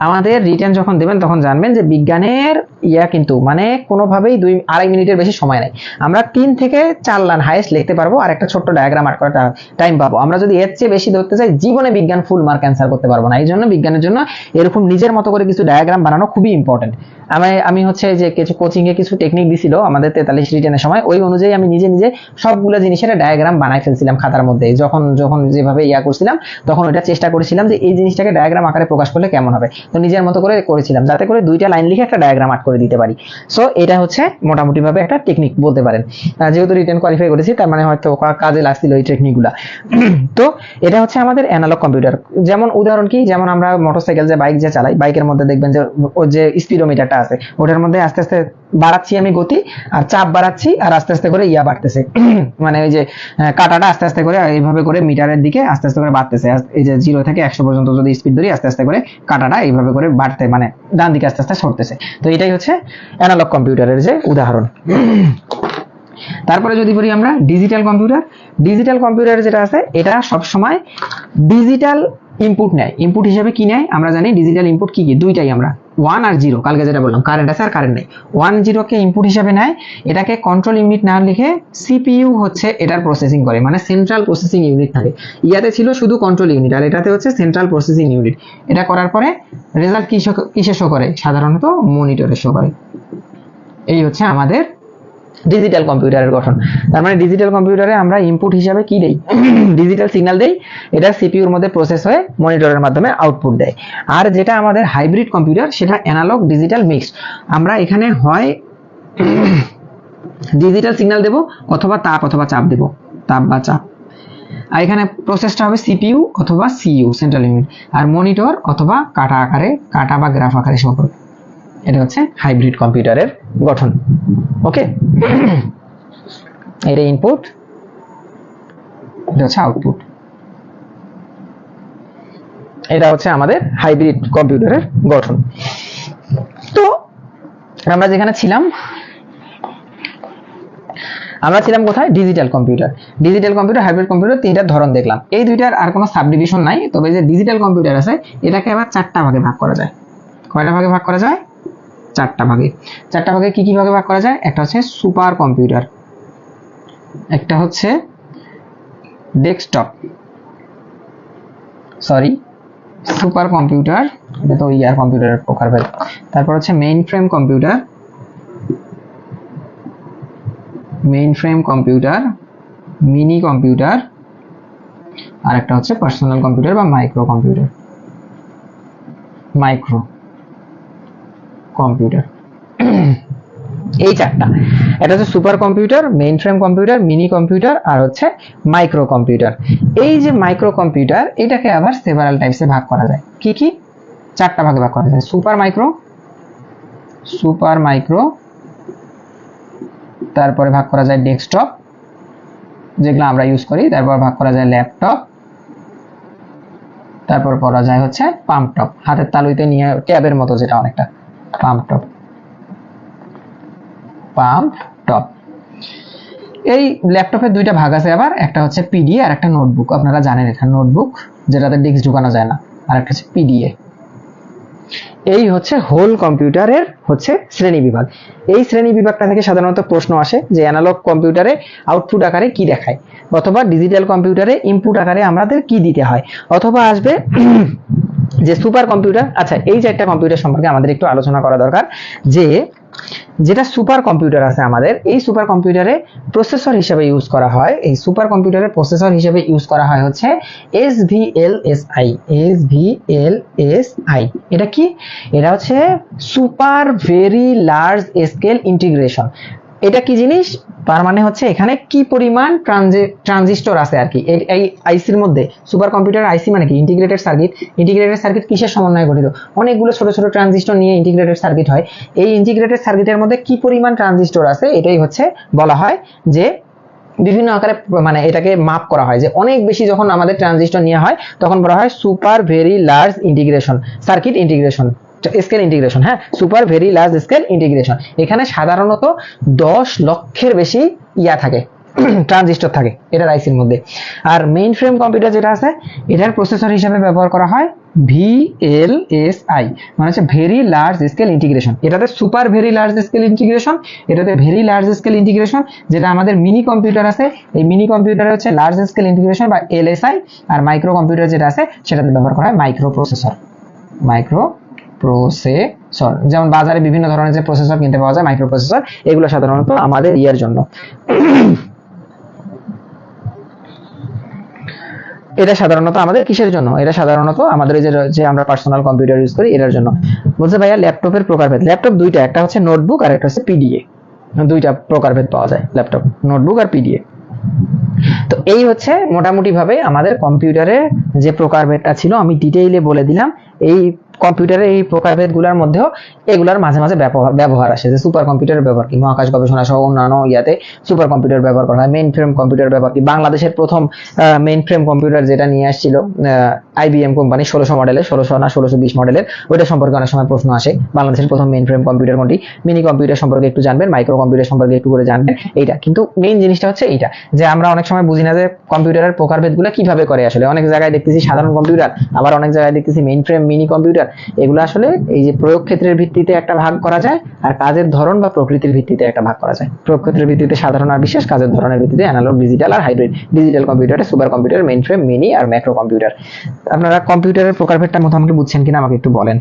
আমাদের রিটেন যখন দেবেন তখন জানবেন যে বিজ্ঞানের ইয়া কিন্তু মানে কোনোভাবেই 2-2.5 মিনিটের বেশি সময় নেই। আমরা 3 থেকে 4 লাইন হাইয়েস্ট লিখতে পারবো আর একটা ছোট্ট ডায়াগ্রাম আর্ট করার টাইম পাবো। আমরা যদি এর চেয়ে বেশি ধরতে চাই জীবনে বিজ্ঞান ফুল মার্ক অ্যান্সার করতে পারবো না। এই জন্য বিজ্ঞানের জন্য এরকম নিজের মতো করে কিছু ডায়াগ্রাম বানানো খুবই ইম্পর্টেন্ট। আমি হচ্ছে যে কিছু কোচিং এ কিছু টেকনিক দিছিল আমাদের 43 রিটেনের সময়, ওই অনুযায়ী আমি নিজে নিজে সবগুলো জিনিসের ডায়াগ্রাম বানাই ফেলছিলাম খাতার মধ্যে। যখন যখন যেভাবে ইয়া করছিলাম তখন ওটা চেষ্টা করেছিলাম যে এই জিনিসটাকে ডায়াগ্রাম আকারে প্রকাশ করলে কেমন হবে, তো নিজের মতো করে করেছিলাম যাতে করে 2টা লাইন লিখে একটা ডায়াগ্রাম আর্ট করে দিতে পারি। সো এটা হচ্ছে মোটামুটি ভাবে একটা টেকনিক বলতে পারেন। যেহেতু রিটেন কোয়ালিফাই করেছি তার মানে হয়তো কাজে লাগছিল এই টেকনিকগুলা। তো এটা হচ্ছে আমাদের অ্যানালগ কম্পিউটার। যেমন উদাহরণ কি, যেমন আমরা মোটরসাইকেল যে বাইক যে চালাই, বাইকের মধ্যে দেখবেন যে ওর যে স্পিডোমিটারটা আছে ওটার মধ্যে আস্তে আস্তে বাড়াচ্ছি আমি গতি আর চাপ বাড়াচ্ছি আর আস্তে আস্তে করে ইয়া বাড়তেছে, মানে ওই যে কাটাটা আস্তে আস্তে করে এইভাবে করে মিটারের দিকে আস্তে আস্তে করে বাড়তেছে। এই যে 0 থেকে 100 পর্যন্ত যদি স্পিড ধরি আস্তে আস্তে করে কাটাটা এইভাবে করে বাড়তে মানে ডান দিকে আস্তে আস্তে সরতেছে। তো এটাই হচ্ছে অ্যানালগ কম্পিউটারের যে উদাহরণ। তারপরে যদি বলি আমরা ডিজিটাল কম্পিউটার, ডিজিটাল কম্পিউটার যেটা আছে এটা সব সময় ডিজিটাল ইনপুট নেয়। ইনপুট হিসেবে কি নেয় আমরা জানি, ডিজিটাল ইনপুট কি কি দুইটাই আমরা 1 আর 0, কালকে যেটা বললাম কারেন্ট আছে আর কারেন্ট নেই। 1-0 কে ইনপুট হিসেবে নেয়, এটাকে কন্ট্রোল ইউনিট না লিখে সিপিইউ হচ্ছে এটার প্রসেসিং করে, মানে সেন্ট্রাল প্রসেসিং ইউনিট থাকে। ইয়াতে ছিল শুধু কন্ট্রোল ইউনিট আর এটাতে হচ্ছে সেন্ট্রাল প্রসেসিং ইউনিট। এটা করার পরে রেজাল্ট কিসে শো করে? সাধারণত মনিটরে শো করে। এই হচ্ছে আমাদের ডিজিটাল কম্পিউটারের গঠন। তার মানে ডিজিটাল কম্পিউটারে আমরা ইনপুট হিসাবে কি দেই? ডিজিটাল সিগন্যাল দেই, এটা সিপিইউর মধ্যে প্রসেস হয়ে মনিটরের মাধ্যমে আউটপুট দেয়। আর যেটা আমাদের হাইব্রিড কম্পিউটার সেটা অ্যানালগ ডিজিটাল মিক্সড। আমরা এখানে হয় ডিজিটাল সিগন্যাল দেব অথবা তাপ অথবা চাপ দেব, তাপ বা চাপ। আর এখানে প্রসেসটা হবে সিপিইউ অথবা সিইউ সেন্ট্রাল ইউনিট, আর মনিটর অথবা কাটা আকারে, কাটা বা গ্রাফ আকারে শো করবে। এটা হচ্ছে হাইব্রিড কম্পিউটারের গঠন। ওকে, এটা ইনপুট, এটা হচ্ছে আউটপুট। এটা হচ্ছে আমাদের হাইব্রিড কম্পিউটারের গঠন। তো আমরা যেখানে ছিলাম, আমরা ছিলাম কোথায়? Digital computer. Digital computer, hybrid computer, তিনটার ধরন দেখলাম। এই দুইটার আর কোনো সাবডিভিশন নাই, তবে যে ডিজিটাল কম্পিউটার আছে এটাকে আবার 4টা ভাগে ভাগ করা যায়। কয়টা ভাগে ভাগ করা যায়? 4টা ভাগে। 4টা ভাগে কি কি ভাগে ভাগ করা যায়? একটা হচ্ছে সুপার কম্পিউটার, একটা হচ্ছে ডেস্কটপ, সরি সুপার কম্পিউটার, এটা তো ইয়ার কম্পিউটারের প্রকার ভাই। তারপর হচ্ছে mainframe computer, mainframe computer, mini computer, আর একটা হচ্ছে পার্সোনাল কম্পিউটার বা মাইক্রো কম্পিউটার। মাইক্রো কম্পিউটার এই চারটা, এটা হচ্ছে super computer, mainframe computer, mini computer আর হচ্ছে মাইক্রো কম্পিউটার। এই যে মাইক্রো কম্পিউটার, এটাকে আবার সেভারাল টাইপসে ভাগ করা যায়। কি কি? চারটা ভাগে ভাগ করা যায়। সুপার মাইক্রো, তারপরে ভাগ করা যায় ডেস্কটপ, যেগুলো আমরা ইউজ করি, তারপর ভাগ করা যায় ল্যাপটপ, তারপর করা যায় হচ্ছে পাম্প টপ, হাতের তালুতে নিয়ে ট্যাবের মতো, যেটা অনেকটা পাম্প টপ। এই ল্যাপটপের দুইটা ভাগ আছে আবার, একটা হচ্ছে পিডিএ আর একটা নোটবুক। আপনারা জানেন এটা নোটবুক, যেটাতে ডিস্ক ঢুকানো যায় না, আর একটা হচ্ছে পিডিএ। এই হচ্ছে হোল কম্পিউটারের হচ্ছে শ্রেণী বিভাগ। এই শ্রেণী বিভাগটা থেকে সাধারণত প্রশ্ন আসে যে অ্যানালগ কম্পিউটারে আউটপুট আকারে কি দেখায়, অথবা ডিজিটাল কম্পিউটারে ইনপুট আকারে আমাদের কি দিতে হয়, অথবা আসবে যে সুপার কম্পিউটার। আচ্ছা, এই চারটা কম্পিউটার সম্পর্কে আমাদের একটু আলোচনা করা দরকার, যে যেটা সুপার কম্পিউটার আছে আমাদের, এই সুপার কম্পিউটারে প্রসেসর হিসেবে ইউজ করা হয়, এই সুপার কম্পিউটারের প্রসেসর হিসেবে ইউজ করা হয় হচ্ছে SVLSI। এটা কি? এটা হচ্ছে super very large scale integration. এটা কি জিনিস? তার মানে হচ্ছে এখানে কি পরিমাণ ট্রানজিস্টর আছে আর কি এই আইসির মধ্যে। সুপার কম্পিউটার আইসি মানে কি? Integrated circuit. ইন্টিগ্রেটেড সার্কিট কিসের সমন্বয়ে গঠিত? অনেকগুলো ছোট ছোট ট্রানজিস্টর নিয়ে ইন্টিগ্রেটেড সার্কিট হয়। এই ইন্টিগ্রেটেড সার্কিটের মধ্যে কি পরিমাণ ট্রানজিস্টর আছে, এটাই হচ্ছে বলা হয় যে বিভিন্ন আকারে, মানে এটাকে মাপ করা হয় যে অনেক বেশি যখন আমাদের ট্রানজিস্টর নেওয়া হয় তখন বলা হয় super very large integration circuit integration scale integration. হ্যাঁ, super very large scale integration. এখানে সাধারণত 10 লক্ষের বেশি থাকে, ট্রানজিস্টর থাকে এটার আইসির মধ্যে। আর মেইন ফ্রেম কম্পিউটার যেটা আছে, এটার প্রসেসর হিসেবে ব্যবহার করা হয় VLSI, মানে হচ্ছে ভেরি লার্জ স্কেল ইন্টিগ্রেশন। এটাতে super very large scale integration, এটাতে ভেরি লার্জ স্কেল ইন্টিগ্রেশন। যেটা আমাদের মিনি কম্পিউটার আছে, এই মিনি কম্পিউটারে হচ্ছে লার্জ স্কেল ইন্টিগ্রেশন বা LSI। আর মাইক্রো কম্পিউটার যেটা আছে, সেটাতে ব্যবহার করা হয় মাইক্রো প্রসেসর। যেমন বাজারে বিভিন্ন ধরনের যে প্রসেসর কিনতে পাওয়া যায়, মাইক্রো প্রসেসর, এগুলো সাধারণত আমাদের ইয়ার জন্য। এটা সাধারণত আমাদের কিসের জন্য? এটা সাধারণত আমাদের যে আমরা পার্সোনাল কম্পিউটার ইউজ করি এটার জন্য। বলছে ভাইয়া ল্যাপটপের প্রকারভেদ। ল্যাপটপ দুইটা, একটা হচ্ছে নোটবুক আর একটা হচ্ছে পিডিএ। দুইটা প্রকারভেদ পাওয়া যায়, ল্যাপটপ, নোটবুক আর পিডিএ। তো এই হচ্ছে মোটামুটি ভাবে আমাদের কম্পিউটারের যে প্রকারভেদটা ছিল, আমি ডিটেইলে বলে দিলাম। এই কম্পিউটারের এই প্রকারভেদগুলোর মধ্যেও এগুলার মাঝে মাঝে ব্যবহার আসে, যে সুপার কম্পিউটারের ব্যবহার কি, মহাকাশ গবেষণা সহ অন্যান্য ইয়াতে সুপার কম্পিউটার ব্যবহার করা হয়। মেইন ফ্রেম কম্পিউটার ব্যবহার কি, বাংলাদেশের প্রথম মেইন ফ্রেম কম্পিউটার যেটা নিয়ে আসছিল IBM কোম্পানি 1600 মডেলের, 1600 না 1620 মডেলের, ওইটা সম্পর্কে অনেক সময় প্রশ্ন আসে। বাংলাদেশের প্রথম মেইন ফ্রেম কম্পিউটার কোনটি? মিনি কম্পিউটার সম্পর্কে একটু জানবেন, মাইক্রো কম্পিউটার সম্পর্কে একটু করে জানবেন। এইটা কিন্তু মেইন জিনিসটা হচ্ছে এইটা, যে আমরা অনেক সময় বুঝি না যে কম্পিউটারের প্রকারভেদগুলো কিভাবে করে। আসলে অনেক জায়গায় দেখতেছি সাধারণ কম্পিউটার, আবার অনেক জায়গায় দেখতেছি মেইন ফ্রেম, মিনি কম্পিউটার। এগুলো আসলে এই যে প্রয়োগ ক্ষেত্রের ভিত্তিতে একটা ভাগ করা যায়, আর কাজের ধরন বা প্রকৃতির ভিত্তিতে একটা ভাগ করা যায়। প্রয়োগ ক্ষেত্রের ভিত্তিতে সাধারণ আর বিশেষ, কাজের ধরনের ভিত্তিতে অ্যানালগ, ডিজিটাল আর হাইব্রিড। ডিজিটাল কম্পিউটারে super computer, mainframe, mini আর ম্যাক্রো কম্পিউটার। আপনারা কম্পিউটারের প্রকারভেদটা মোটামুটি বুঝছেন কিনা আমাকে একটু বলেন।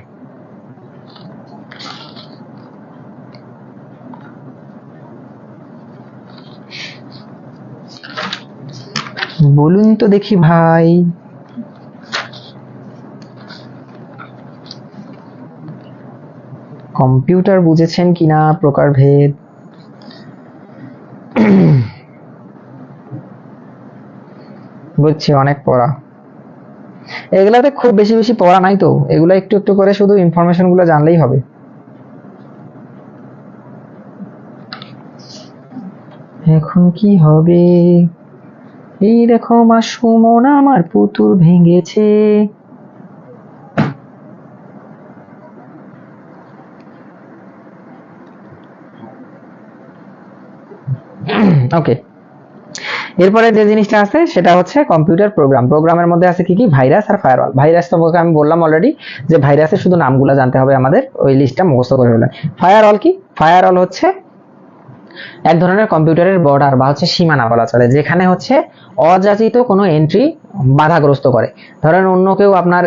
বলুন তো দেখি ভাই। কম্পিউটার বুঝেছেন কিনা প্রকারভেদ? বুঝছি, অনেক পড়া। এগুলাতে খুব বেশি বেশি পড়া নাই তো, এগুলা একটু একটু করে শুধু ইনফরমেশন গুলো জানলেই হবে। এখন কি হবে? এই দেখো মা সুমন আমার পুতুল ভেঙেছে। ওকে, এরপরে যে জিনিসটা আছে সেটা হচ্ছে কম্পিউটার প্রোগ্রাম। প্রোগ্রামের মধ্যে আছে কি কি? ভাইরাস আর ফায়ারওয়াল। ভাইরাস সম্পর্কে আমি বললাম অলরেডি, যে ভাইরাসের শুধু নামগুলো জানতে হবে আমাদের, ওই লিস্টটা মুখস্থ করে ফেলবেন। ফায়ারওয়াল কি? ফায়ারওয়াল হচ্ছে এক ধরনের কম্পিউটারের বর্ডার বা হচ্ছে সীমানা বলা চলে, যেখানে হচ্ছে অযাচিত কোনো এন্ট্রি বাধাগ্রস্ত করে। ধরেন অন্য কেউ আপনার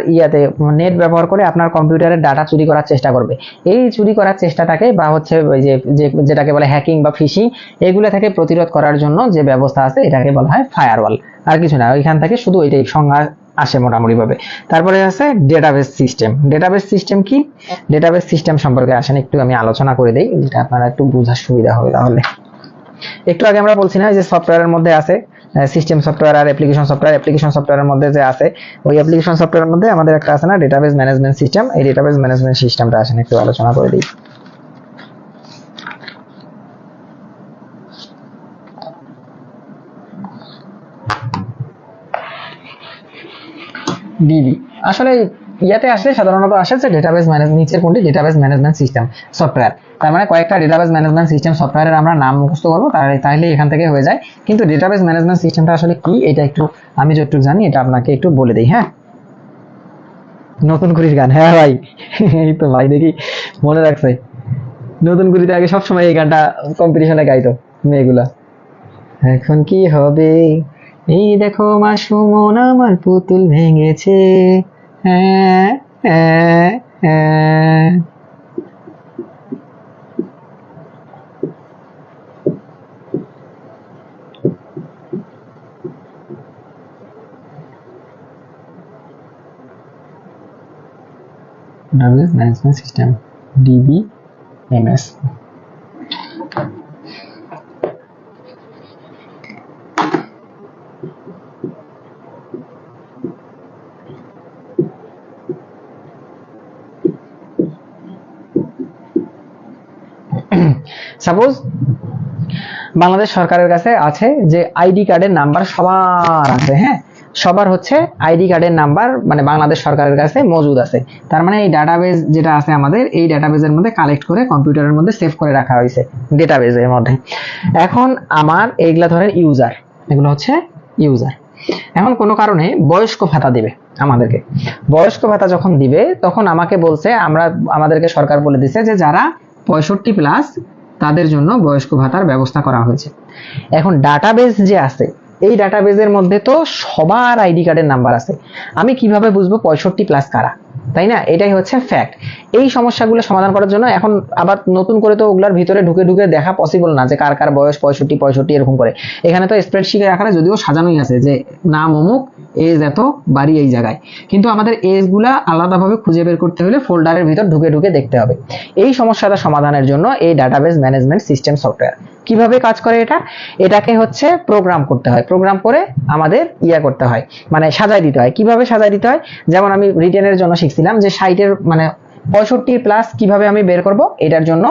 নেট ব্যবহার করে আপনার কম্পিউটারের ডাটা চুরি করার চেষ্টা করবে। এই চুরি করার চেষ্টাটাকে বা হচ্ছে ওই যেটাকে বলে হ্যাকিং বা ফিশিং, এগুলো থেকে প্রতিরোধ করার জন্য যে ব্যবস্থা আছে এটাকে বলা হয় ফায়ারওয়াল। আর কিছু না, ওইখান থেকে শুধু ওইটাই সংজ্ঞা আসে মোটামুটি ভাবে। তারপরে আছে ডেটাবেস সিস্টেম। ডেটাবেস সিস্টেম কি? ডেটাবেস সিস্টেম সম্পর্কে আসেন একটু আমি আলোচনা করে দেই, যেটা আপনারা একটু বোঝার সুবিধা হবে। তাহলে একটু আগে আমরা বলছি না যে সফটওয়্যারের মধ্যে আছে সিস্টেম সফটওয়্যার আর অ্যাপ্লিকেশন সফটওয়্যার। অ্যাপ্লিকেশন সফটওয়্যারের মধ্যে যে আছে ওই অ্যাপ্লিকেশন সফটওয়্যারের মধ্যে আমাদের একটা আছে না ডেটাবেস ম্যানেজমেন্ট সিস্টেম। এই ডেটাবেস ম্যানেজমেন্ট সিস্টেমটা আসেন একটু আলোচনা করে দিই। ডিবি আসলে ইয়াতে আসলে সাধারণত আসে যে ডেটাবেস ম্যানেজমেন্ট, নিচের কোনটি ডেটাবেস ম্যানেজমেন্ট সিস্টেম সফটওয়্যার। তার মানে কয়েকটা ডেটাবেস ম্যানেজমেন্ট সিস্টেম সফটওয়্যারের আমরা নাম মুখস্থ করবো, তাহলে এখান থেকে হয়ে যায়। কিন্তু ডেটাবেস ম্যানেজমেন্ট সিস্টেমটা আসলে কি এটা একটু আমি যতটুকু জানি এটা আপনাকে একটু বলে দিই। হ্যাঁ, নতুন কুড়ির গান, হ্যাঁ ভাই এই তো ভাই দেখি মনে রাখছে। নতুন কুড়িতে আগে সবসময় এই গানটা কম্পিটিশনে গাইতো মেয়েগুলা। এখন কি হবে, এই দেখো মা সুমন আমার পুতুল ভেঙেছে, হ্যাঁ হ্যাঁ হ্যাঁ। Database Management System DBMS। Suppose Bangladesh সরকারের কাছে আছে যে আইডি কার্ডের নাম্বার সবার আছে, হ্যাঁ সবার হচ্ছে আইডি কার্ডের নাম্বার মানে বাংলাদেশ সরকারের কাছে মজুদ আছে। তার মানে এই ডাটাবেস যেটা আছে আমাদের, এই ডাটাবেসের মধ্যে কালেক্ট করে কম্পিউটারের মধ্যে সেভ করে রাখা হয়েছে ডেটাবেসের মধ্যে। এখন আমার এইগুলা ধরেন ইউজার, এগুলো হচ্ছে ইউজার। এখন কোনো কারণে বয়স্ক ভাতা দিবে আমাদেরকে। বয়স্ক ভাতা যখন দিবে তখন আমাকে বলছে, আমাদেরকে সরকার বলে দিছে যে যারা 65+ তাদের জন্য বয়স্ক ভাতার ব্যবস্থা করা হয়েছে। এখন ডাটাবেস যে আছে এই ডাটাবেসের মধ্যে তো সবার আইডি কার্ডের নাম্বার আছে, আমি কিভাবে বুঝবো 65+ কারা, তাই না? এটাই হচ্ছে ফ্যাক্ট। এই সমস্যাগুলো সমাধান করার জন্য এখন আবার নতুন করে তো ওগুলার ভিতরে ঢুকে ঢুকে দেখা পসিবল না যে কার কার বয়স 65 এরকম করে। এখানে তো স্প্রেডশিটের আকারে যদিও সাজানোই আছে যে নাম অমুক, এজ এত, বাড়ি এই জায়গায়, কিন্তু আমাদের এজ গুলা আলাদাভাবে খুঁজে বের করতে হলে ফোল্ডারের ভিতর ঢুকে ঢুকে দেখতে হবে। এই সমস্যাটা সমাধানের জন্য এই ডাটাবেস ম্যানেজমেন্ট সিস্টেম সফটওয়্যার কিভাবে কাজ করে, এটাকে হচ্ছে প্রোগ্রাম করতে হয়। প্রোগ্রাম করে আমাদের করতে হয়, মানে সাজায় দিতে হয়। কিভাবে সাজায় দিতে হয়, যেমন আমি রিটেনের জন্য শিখছিলাম যে 60 মানে 65+ কিভাবে আমি বের করব, এটার জন্য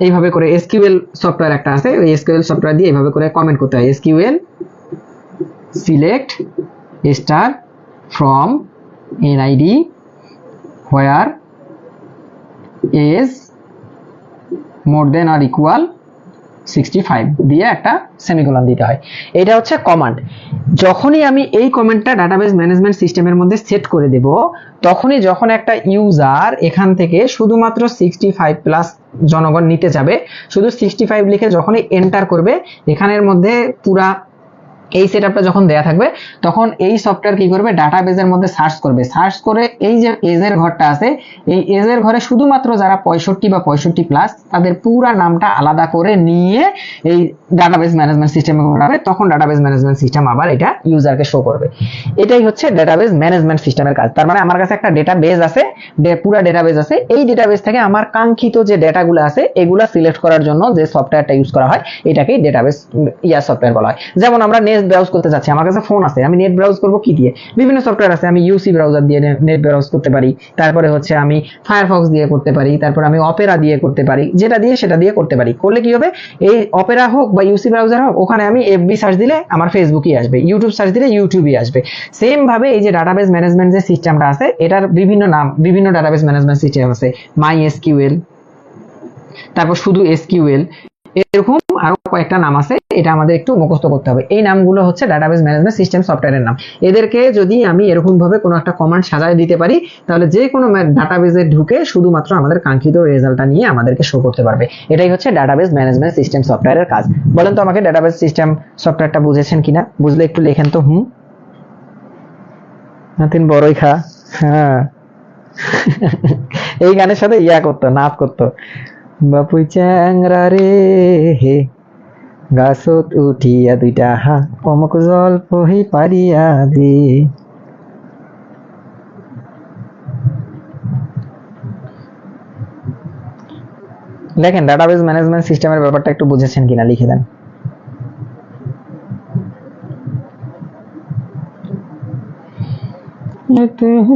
এইভাবে করে এসকিউএল সফটওয়্যার একটা আছে, ওই এসকিউএল সফটওয়্যার দিয়ে এইভাবে করে কমেন্ট করতে হয়। SQL select star from NID where is more than or equal 65 দিয়ে একটা সেমিকোলন দিতে হয়। এটা হচ্ছে কমান্ড। যখনই আমি এই কমেন্টটা ডাটাবেস ম্যানেজমেন্ট সিস্টেমের মধ্যে সেট করে দেব, তখনই যখন একটা ইউজার এখান থেকে শুধুমাত্র 65+ জনগণ নিতে যাবে, শুধু 65 লিখে যখনই এন্টার করবে, এখানের মধ্যে পুরা এই সেটআপটা যখন দেয়া থাকবে, তখন এই সফটওয়্যার কি করবে, ডাটাবেসের মধ্যে সার্চ করবে। সার্চ করে এই যে এজের ঘরটা আছে, এই এজের ঘরে শুধুমাত্র যারা 65 বা 65+ তাদের পুরো নামটা আলাদা করে নিয়ে এই ডাটাবেস ম্যানেজমেন্ট সিস্টেমে পাঠাবে। তখন ডাটাবেস ম্যানেজমেন্ট সিস্টেম আবার এটা ইউজারকে শো করবে। এটাই হচ্ছে ডাটাবেস ম্যানেজমেন্ট সিস্টেমের কাজ। তার মানে আমার কাছে একটা ডেটাবেস আছে, পুরো ডেটাবেস আছে। এই ডেটাবেস থেকে আমার কাঙ্ক্ষিত যে ডেটাগুলো আছে এগুলা সিলেক্ট করার জন্য যে সফটওয়্যারটা ইউজ করা হয় এটাকেই ডেটাবেস সফটওয়্যার বলা হয়। যেমন আমরা নেট ব্রাউজ করতে যাচ্ছি, আমার কাছে ফোন আছে, আমি নেট ব্রাউজ করব কি দিয়ে? বিভিন্ন সফটওয়্যার আছে, আমি ইউসি ব্রাউজার দিয়ে নেট ব্রাউজ করতে পারি, তারপরে হচ্ছে আমি ফায়ারফক্স দিয়ে করতে পারি, তারপর আমি অপেরা দিয়ে করতে পারি, যেটা দিয়ে সেটা দিয়ে করতে পারি। করলে কি হবে, এই অপেরা হোক বা ইউসি ব্রাউজার হোক, ওখানে আমি এফবি সার্চ দিলে আমার ফেসবুকই আসবে, ইউটিউব সার্চ দিলে ইউটিউবই আসবে। সেম ভাবে এই যে ডাটাবেস ম্যানেজমেন্ট যে সিস্টেমটা আছে এটার বিভিন্ন নাম, বিভিন্ন ডাটাবেস ম্যানেজমেন্ট সিস্টেম আছে, মাই এসকিউএল, তারপর শুধু এসকিউএল, এরকম আরো কয়েকটা নাম আছে, এটা আমাদের একটু মুখস্থ করতে হবে। এই নামগুলো হচ্ছে ডাটাবেস ম্যানেজমেন্ট সিস্টেম সফটওয়্যারের নাম। এদেরকে যদি আমি এরকম ভাবে কোনো একটা কমান্ড সাজায় দিতে পারি, তাহলে যে কোনো ডাটাবেসে ঢুকে শুধুমাত্র আমাদের কাঙ্ক্ষিত রেজাল্টটা নিয়ে আমাদেরকে শো করতে পারবে। এটাই হচ্ছে ডাটাবেস ম্যানেজমেন্ট সিস্টেম সফটওয়্যারের কাজ। বলেন তো আমাকে ডাটাবেস সিস্টেম সফটওয়্যারটা বুঝেছেন কিনা? বুঝলে একটু লেখেন তো। নাতিন বড়ই খা, হ্যাঁ এই গানের সাথে করতো, নাচ করতো, বাপুই চ্যাংরা রে হে গাছত উঠিয়া দুইটা হা অমুক জল পহি পারিয়া দে। দেখেন ডাটাবেস ম্যানেজমেন্ট সিস্টেমের ব্যাপারটা একটু বুঝেছেন কিনা লিখে দেন।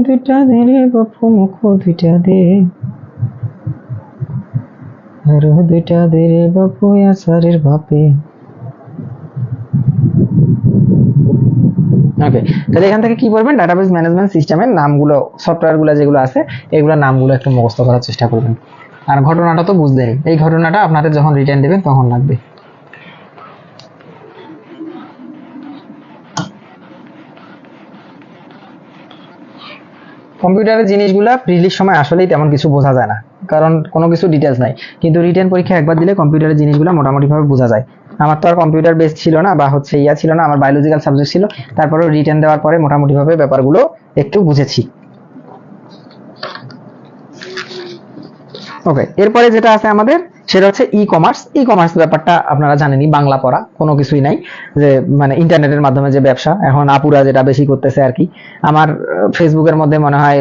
দুইটা দে রে বাপু মুখ দুইটা দে, আরো দুইটা দে রে বাপু আচারের ভাপে। ওকে, তাহলে এখান থেকে কি করবেন, ডাটাবেস ম্যানেজমেন্ট সিস্টেমের নামগুলো, সফটওয়্যারগুলো যেগুলো আছে এগুলোর নামগুলো একটু মুখস্থ করার চেষ্টা করবেন। আর ঘটনাটা তো বুঝলেন, এই ঘটনাটা আপনাদের যখন রিটার্ন দেবেন তখন লাগবে। কম্পিউটারের জিনিসগুলা প্রিলির সময় আসলেই তেমন কিছু বোঝা যায় না, কারণ কোনো কিছু ডিটেলস নাই, কিন্তু রিটেন পরীক্ষা একবার দিলে কম্পিউটারের জিনিসগুলো মোটামুটিভাবে বোঝা যায়। আমার তো আর কম্পিউটার বেস ছিল না বা হচ্ছে ইয়া ছিল না, আমার বায়োলজিক্যাল সাবজেক্ট ছিল, তারপরেও রিটেন দেওয়ার পরে মোটামুটিভাবে ব্যাপারগুলো একটু বুঝেছি। ওকে, এরপরে যেটা আছে আমাদের সেটা হচ্ছে ই কমার্স। ই কমার্স ব্যাপারটা আপনারা জানেনই, বাংলা পড়া, কোনো কিছুই নাই, যে মানে ইন্টারনেটের মাধ্যমে যে ব্যবসা এখন আপুরা যেটা বেশি করতেছে আর কি। আমার ফেসবুকের মধ্যে মনে হয়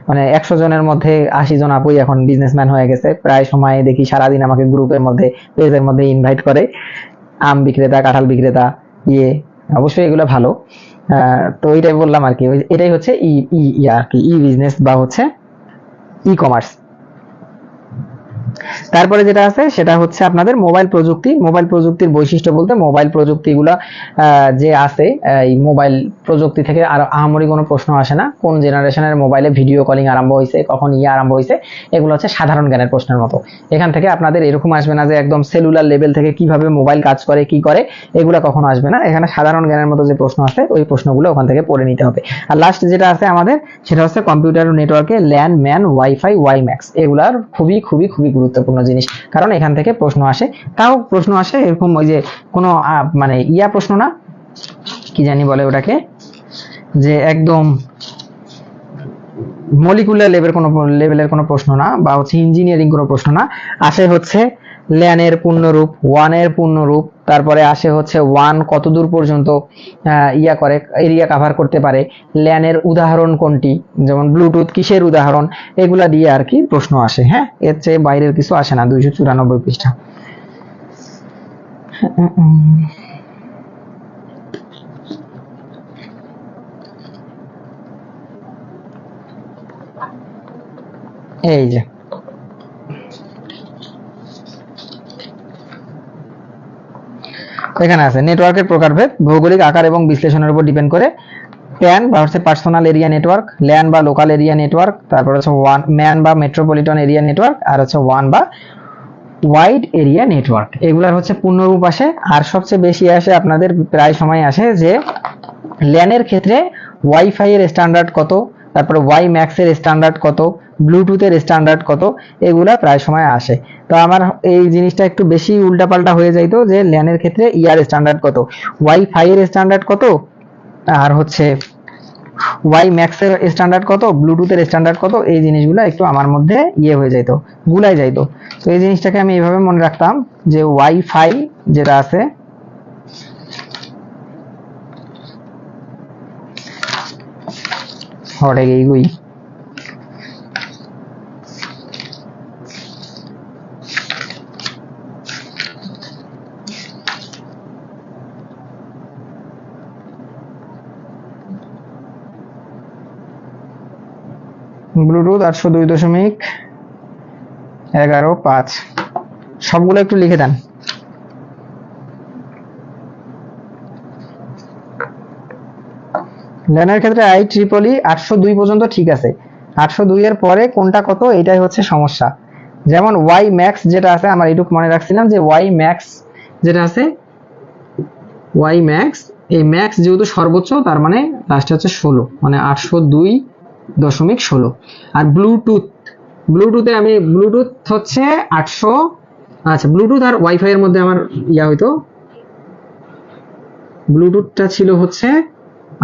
মানে 100 জনের মধ্যে 80 জন আপুই এখন বিজনেসম্যান হয়ে গেছে। প্রায় সময় দেখি সারাদিন আমাকে গ্রুপের মধ্যে, পেজের মধ্যে ইনভাইট করে, আম বিক্রেতা, কাঁঠাল বিক্রেতা, অবশ্যই এগুলো ভালো। তো এটাই বললাম আর কি, এটাই হচ্ছে আর কি ই বিজনেস বা হচ্ছে ই কমার্স। তারপরে যেটা আছে সেটা হচ্ছে আপনাদের মোবাইল প্রযুক্তি। মোবাইল প্রযুক্তির বৈশিষ্ট্য বলতে মোবাইল প্রযুক্তিগুলা যে আছে, এই মোবাইল প্রযুক্তি থেকে আর আহামরি কোনো প্রশ্ন আসে না। কোন জেনারেশনের মোবাইলে ভিডিও কলিং আরম্ভ হয়েছে, কখন আরম্ভ হয়েছে, এগুলো হচ্ছে সাধারণ জ্ঞানের প্রশ্নের মতো। এখান থেকে আপনাদের এরকম আসবে না যে একদম সেলুলার লেভেল থেকে কিভাবে মোবাইল কাজ করে, কি করে, এগুলো কখনো আসবে না। এখানে সাধারণ জ্ঞানের মতো যে প্রশ্ন আছে ওই প্রশ্নগুলো ওখান থেকে পড়ে নিতে হবে। আর লাস্ট যেটা আছে আমাদের সেটা হচ্ছে কম্পিউটার নেটওয়ার্কে ল্যান, ম্যান, ওয়াইফাই, ওয়াইম্যাক্স, এগুলার খুবই খুবই খুবই গুরুত্বপূর্ণ জিনিস, কারণ এখান থেকে প্রশ্ন আসে। তাও প্রশ্ন আসে এরকম ওই যে কোনো মানে প্রশ্ন না, কি জানি বলে ওটাকে, যে একদম মলিকুলার লেভেলের কোনো প্রশ্ন না, বা হচ্ছে ইঞ্জিনিয়ারিং কোনো প্রশ্ন না। আসে হচ্ছে ল্যানের পূর্ণরূপ, ওয়ানের পূর্ণরূপ, তারপরে আসে হচ্ছে ওয়ান কতদূর পর্যন্ত করে, এরিয়া কাভার করতে পারে, ল্যানের উদাহরণ কোনটি, যেমন ব্লুটুথ কিসের উদাহরণ, এগুলা দিয়ে আর কি প্রশ্ন আসে। হ্যাঁ, এর চেয়ে বাইরের কিছু আসে না। 294 পৃষ্ঠা। এই যে এখানে আছে নেটওয়ার্কের প্রকারভেদ, ভৌগোলিক আকার এবং বিশ্লেষণের উপর ডিপেন্ড করে। প্যান বা হচ্ছে পার্সোনাল এরিয়া নেটওয়ার্ক, ল্যান বা লোকাল এরিয়া নেটওয়ার্ক, তারপর হচ্ছে ওয়ান ম্যান বা মেট্রোপলিটন এরিয়া নেটওয়ার্ক, আর হচ্ছে ওয়ান বা ওয়াইড এরিয়া নেটওয়ার্ক। এগুলার হচ্ছে পূর্ণরূপ আসে। আর সবচেয়ে বেশি আসে আপনাদের প্রায় সময় আসে যে ল্যানের ক্ষেত্রে ওয়াইফাই এর স্ট্যান্ডার্ড কত, তারপরে ওয়াই ম্যাক্স এর স্ট্যান্ডার্ড কত, ব্লুটুথের স্ট্যান্ডার্ড কত, এগুলা প্রায় সময় আসে। তো আমার এই জিনিসটা একটু বেশি উল্টাপাল্টা হয়ে যাইতো, যে ল্যানের ক্ষেত্রে ইয়ার স্ট্যান্ডার্ড কত, ওয়াইফাই এর স্ট্যান্ডার্ড কত, আর হচ্ছে ওয়াই ম্যাক্স এর স্ট্যান্ডার্ড কত, ব্লুটুথের স্ট্যান্ডার্ড কত, এই জিনিসগুলো একটু আমার মধ্যে হয়ে যাইতো, গুলাই যাইতো। তো এই জিনিসটাকে আমি এইভাবে মনে রাখতাম যে ওয়াইফাই যেটা আছে হটে গেই ব্লুটুথ 802.11.5 সবগুলো একটু লিখে দেন। ল্যানের ক্ষেত্রে IEEE 802 পর্যন্ত ঠিক আছে, 802 এর পরে কোনটা কত এটাই হচ্ছে সমস্যা। যেমন ওয়াই ম্যাক্স যেটা আছে, আমার এইটুকু মনে রাখছিলাম যে ওয়াই ম্যাক্স যেটা আছে, ওয়াই ম্যাক্স, এই ম্যাক্স যেহেতু সর্বোচ্চ তার মানে লাস্টে হচ্ছে 16, মানে 802.16। আর ব্লুটুথে আমি ব্লুটুথ হচ্ছে 800, আচ্ছা ব্লুটুথ আর ওয়াইফাই এর মধ্যে আমার হয়তো ব্লুটুথটা ছিল হচ্ছে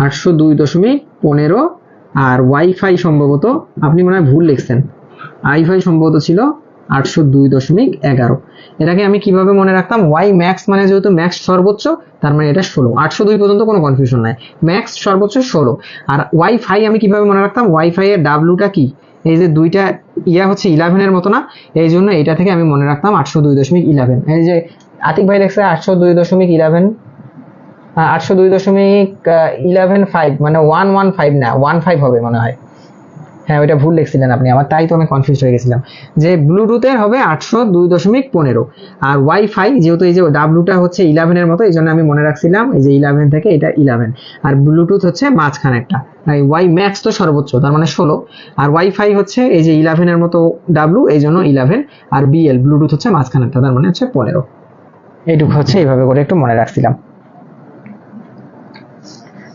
802.15, আর ওয়াইফাই সম্ভবত আপনি মনে হয় ভুল লিখছেন, ওয়াইফাই সম্ভবত ছিল 802.11। এটাকে আমি কিভাবে মনে রাখতাম, ওয়াই ম্যাক্স মানে যেহেতু ম্যাক্স সর্বোচ্চ তার মানে এটা 16, 802 পর্যন্ত কোনো কনফিউশন নাই, ম্যাক্স সর্বোচ্চ 16। আর ওয়াইফাই আমি কিভাবে মনে রাখতাম, ওয়াইফাই এর ডাব্লুটা কি, এই যে দুইটা ইয়া হচ্ছে 11 এর মতো না, এই জন্য এটা থেকে আমি মনে রাখতাম 802.11। এই যে আতিক ভাই লেখছে 802.11, 802.11.5 মানে 115 না 15 হবে মনে হয়। হ্যাঁ ওইটা ভুল লিখছিলেন আপনি, আমার তাই তো আমি কনফিউজ হয়ে গেছিলাম। যে ব্লুটুথের হবে 802.15, আর ওয়াইফাই যেহেতু এই যে ডাব্লুটা হচ্ছে 11 এর মতো, এই জন্য আমি মনে রাখছিলাম এই যে 11 থেকে এটা 11, আর ব্লুটুথ হচ্ছে মাঝখানে একটা, ওয়াই ম্যাক্স তো সর্বোচ্চ তার মানে 16, আর ওয়াইফাই হচ্ছে এই যে 11 এর মতো ডাব্লু, এই জন্য 11, আর বিএল ব্লুটুথ হচ্ছে মাঝখানে তার মানে হচ্ছে 15। এইটুকু হচ্ছে এইভাবে করে একটু মনে রাখছিলাম।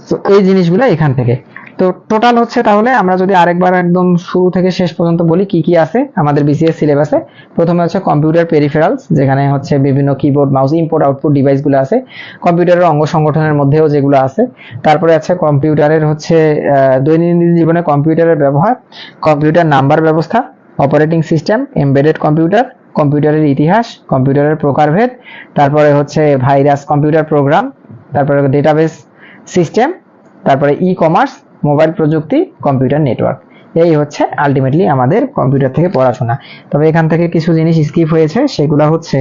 তো এই জিনিসগুলো এখান থেকে। তো টোটাল হচ্ছে তাহলে আমরা যদি আরেকবার একদম শুরু থেকে শেষ পর্যন্ত বলি কি কি আছে আমাদের বিসিএস সিলেবাসে। প্রথমে হচ্ছে কম্পিউটার পেরিফেরালস, যেখানে হচ্ছে বিভিন্ন কিবোর্ড মাউস ইনপুট আউটপুট ডিভাইসগুলো আছে, কম্পিউটারের অঙ্গ সংগঠনের মধ্যেও যেগুলো আছে। তারপরে আছে কম্পিউটারের হচ্ছে দৈনন্দিন জীবনে কম্পিউটারের ব্যবহার, কম্পিউটার নাম্বার ব্যবস্থা, অপারেটিং সিস্টেম, এমবেডেড কম্পিউটার, কম্পিউটারের ইতিহাস, কম্পিউটারের প্রকারভেদ, তারপরে হচ্ছে ভাইরাস কম্পিউটার প্রোগ্রাম, তারপরে ডেটাবেস সিস্টেম, তারপরে ই কমার্স, মোবাইল প্রযুক্তি, কম্পিউটার নেটওয়ার্ক। এই হচ্ছে আলটিমেটলি আমাদের কম্পিউটার থেকে পড়াশোনা। তবে এখান থেকে কিছু জিনিস স্কিপ হয়েছে, সেগুলো হচ্ছে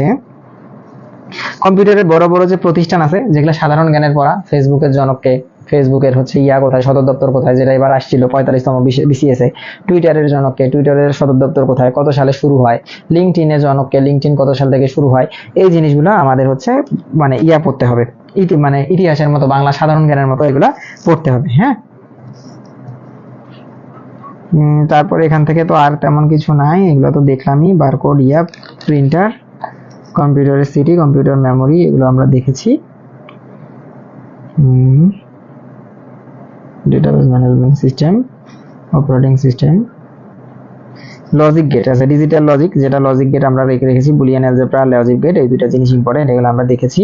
কম্পিউটারের বড় বড় যে প্রতিষ্ঠান আছে যেগুলো সাধারণ জ্ঞানের পড়া, ফেসবুকের জনককে, ফেসবুকের হচ্ছে ইয়া কোথায়, সদর দপ্তর কোথায়, যেটা এবার আসছিল 45তম বিসিএস এ। টুইটারের জনককে, টুইটারের সদর দপ্তর কোথায়, কত সালে শুরু হয়। লিঙ্কডইনের জনককে, লিঙ্কডইন কত সাল থেকে শুরু হয়। এই জিনিসগুলো আমাদের হচ্ছে মানে ইয়া পড়তে হবে, মানে ইতিহাসের মতো, বাংলা সাধারণ জ্ঞানের মতো এগুলা পড়তে হবে। হ্যাঁ, তারপরে এখান থেকে তো আর তেমন কিছু নাই, এগুলো তো দেখলামই। বারকোড, ইয়া, প্রিন্টার, কম্পিউটারের সিটি, কম্পিউটার মেমোরি, এগুলো আমরা দেখেছি। Database management system, operating system, logic gate আছে, ডিজিটাল লজিক, যেটা লজিক গেট আমরা রেখেছি, বুলিয়ান অ্যালজেব্রা, লজিক গেট, এই দুইটা জিনিস ইম্পর্টেন্ট, এগুলো আমরা দেখেছি।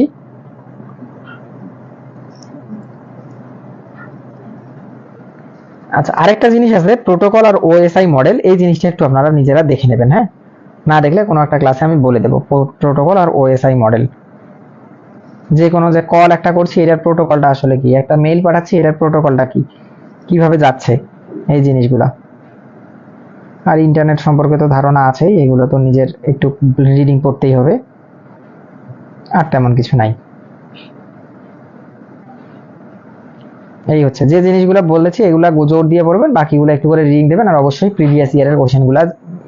আচ্ছা, আরেকটা জিনিস আছে প্রোটোকল আর ওএসআই মডেল, এই জিনিসটা একটু আপনারা নিজেরা দেখে নেবেন। হ্যাঁ, না দেখলে কোনো একটা ক্লাসে আমি বলে দেবো প্রোটোকল আর ওএসআই মডেল। যে কোনো যে কল একটা করছি এটার প্রোটোকলটা আসলে কি, একটা মেইল পাঠাচ্ছি এটার প্রোটোকলটা কি, কিভাবে যাচ্ছে, এই জিনিসগুলা। আর ইন্টারনেট সম্পর্কে তো ধারণা আছেই, এগুলো তো নিজের একটু রিডিং পড়তেই হবে, আর তেমন কিছু নাই। এই হচ্ছে যে জিনিসগুলো বলেছি, এগুলা জোর দিয়ে পড়বেন, বাকিগুলো একটু করে রিডিং দেবেন। আর অবশ্যই প্রিভিয়াস ইয়ারের কোশ্চেনগুলো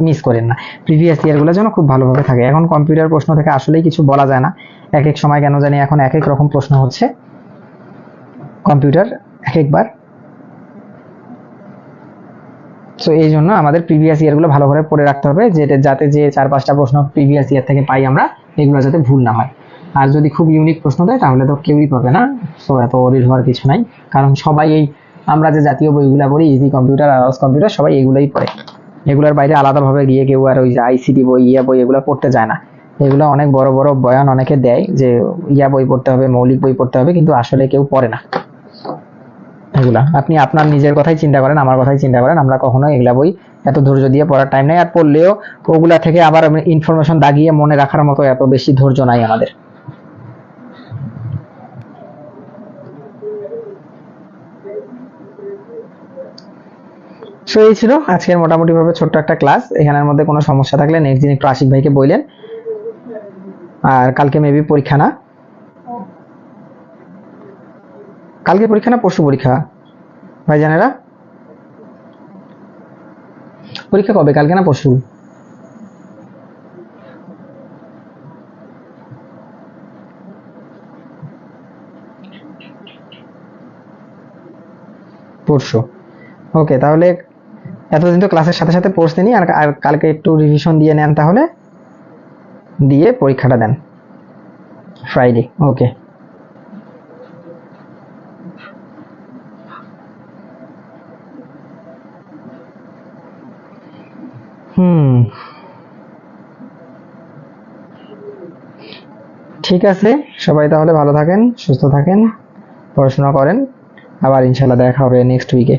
মিস করেন না, প্রিভিয়াস ইয়ারগুলো যেন খুব ভালোভাবে থাকে। এখন কম্পিউটার প্রশ্ন থেকে আসলেই কিছু বলা যায় না, এক এক সময় কেন জানি এখন এক এক রকম প্রশ্ন হচ্ছে কম্পিউটার এক একবার। সো এই জন্য আমাদের প্রিভিয়াস ইয়ারগুলো ভালো করে পড়ে রাখতে হবে, যাতে যে 4-5টা প্রশ্ন প্রিভিয়াস ইয়ার থেকে পাই আমরা, এগুলো যাতে ভুল না হয়। আর যদি খুব ইউনিক প্রশ্ন দেয় তাহলে তো কেউই পাবে না, সো এত অরিড হওয়ার কিছু নাই। কারণ সবাই এই আমরা যে জাতীয় বইগুলো পড়ি, ইজি কম্পিউটার, আওয়াজ কম্পিউটার, সবাই এগুলোই পড়ে। এগুলোর বাইরে আলাদাভাবে গিয়ে কেউ আর ওই যে আইসিটি বই, ইয়া বই এগুলো পড়তে যায় না। এগুলো অনেক বড় বড় বয়ান অনেকে দেয় যে ইয়া বই পড়তে হবে, মৌলিক বই পড়তে হবে, কিন্তু আসলে কেউ পড়ে না এগুলা। আপনি আপনার নিজের কথাই চিন্তা করেন, আমার কথাই চিন্তা করেন, আমরা কখনো এগুলা বই এত ধৈর্য দিয়ে পড়ার টাইম নেই, আর পড়লেও ওগুলা থেকে আবার ইনফরমেশন দাগিয়ে মনে রাখার মতো এত বেশি ধৈর্য নাই আমাদের। সো এই ছিল আজকের মোটামুটি ভাবে ছোট্ট একটা ক্লাস। এখানের মধ্যে কোনো সমস্যা থাকলে নেক্সট দিন একটু আশিক ভাইকে বললেন। আর কালকে মেবি পরীক্ষা না, কালকে পরীক্ষা না পরশু পরীক্ষা ভাইজানেরা? পরীক্ষা কবে, কালকে না পরশু? পরশু। ওকে, তাহলে এতদিন তো ক্লাসের সাথে সাথে পড়ছেনই, আর কালকে একটু রিভিশন দিয়ে নেন, তাহলে দিয়ে পরীক্ষাটা দেন ফ্রাইডে। ওকে, ঠিক আছে, সবাই তাহলে ভালো থাকেন, সুস্থ থাকেন, পড়াশোনা করেন, আবার ইনশাল্লাহ দেখা হবে নেক্সট উইকে।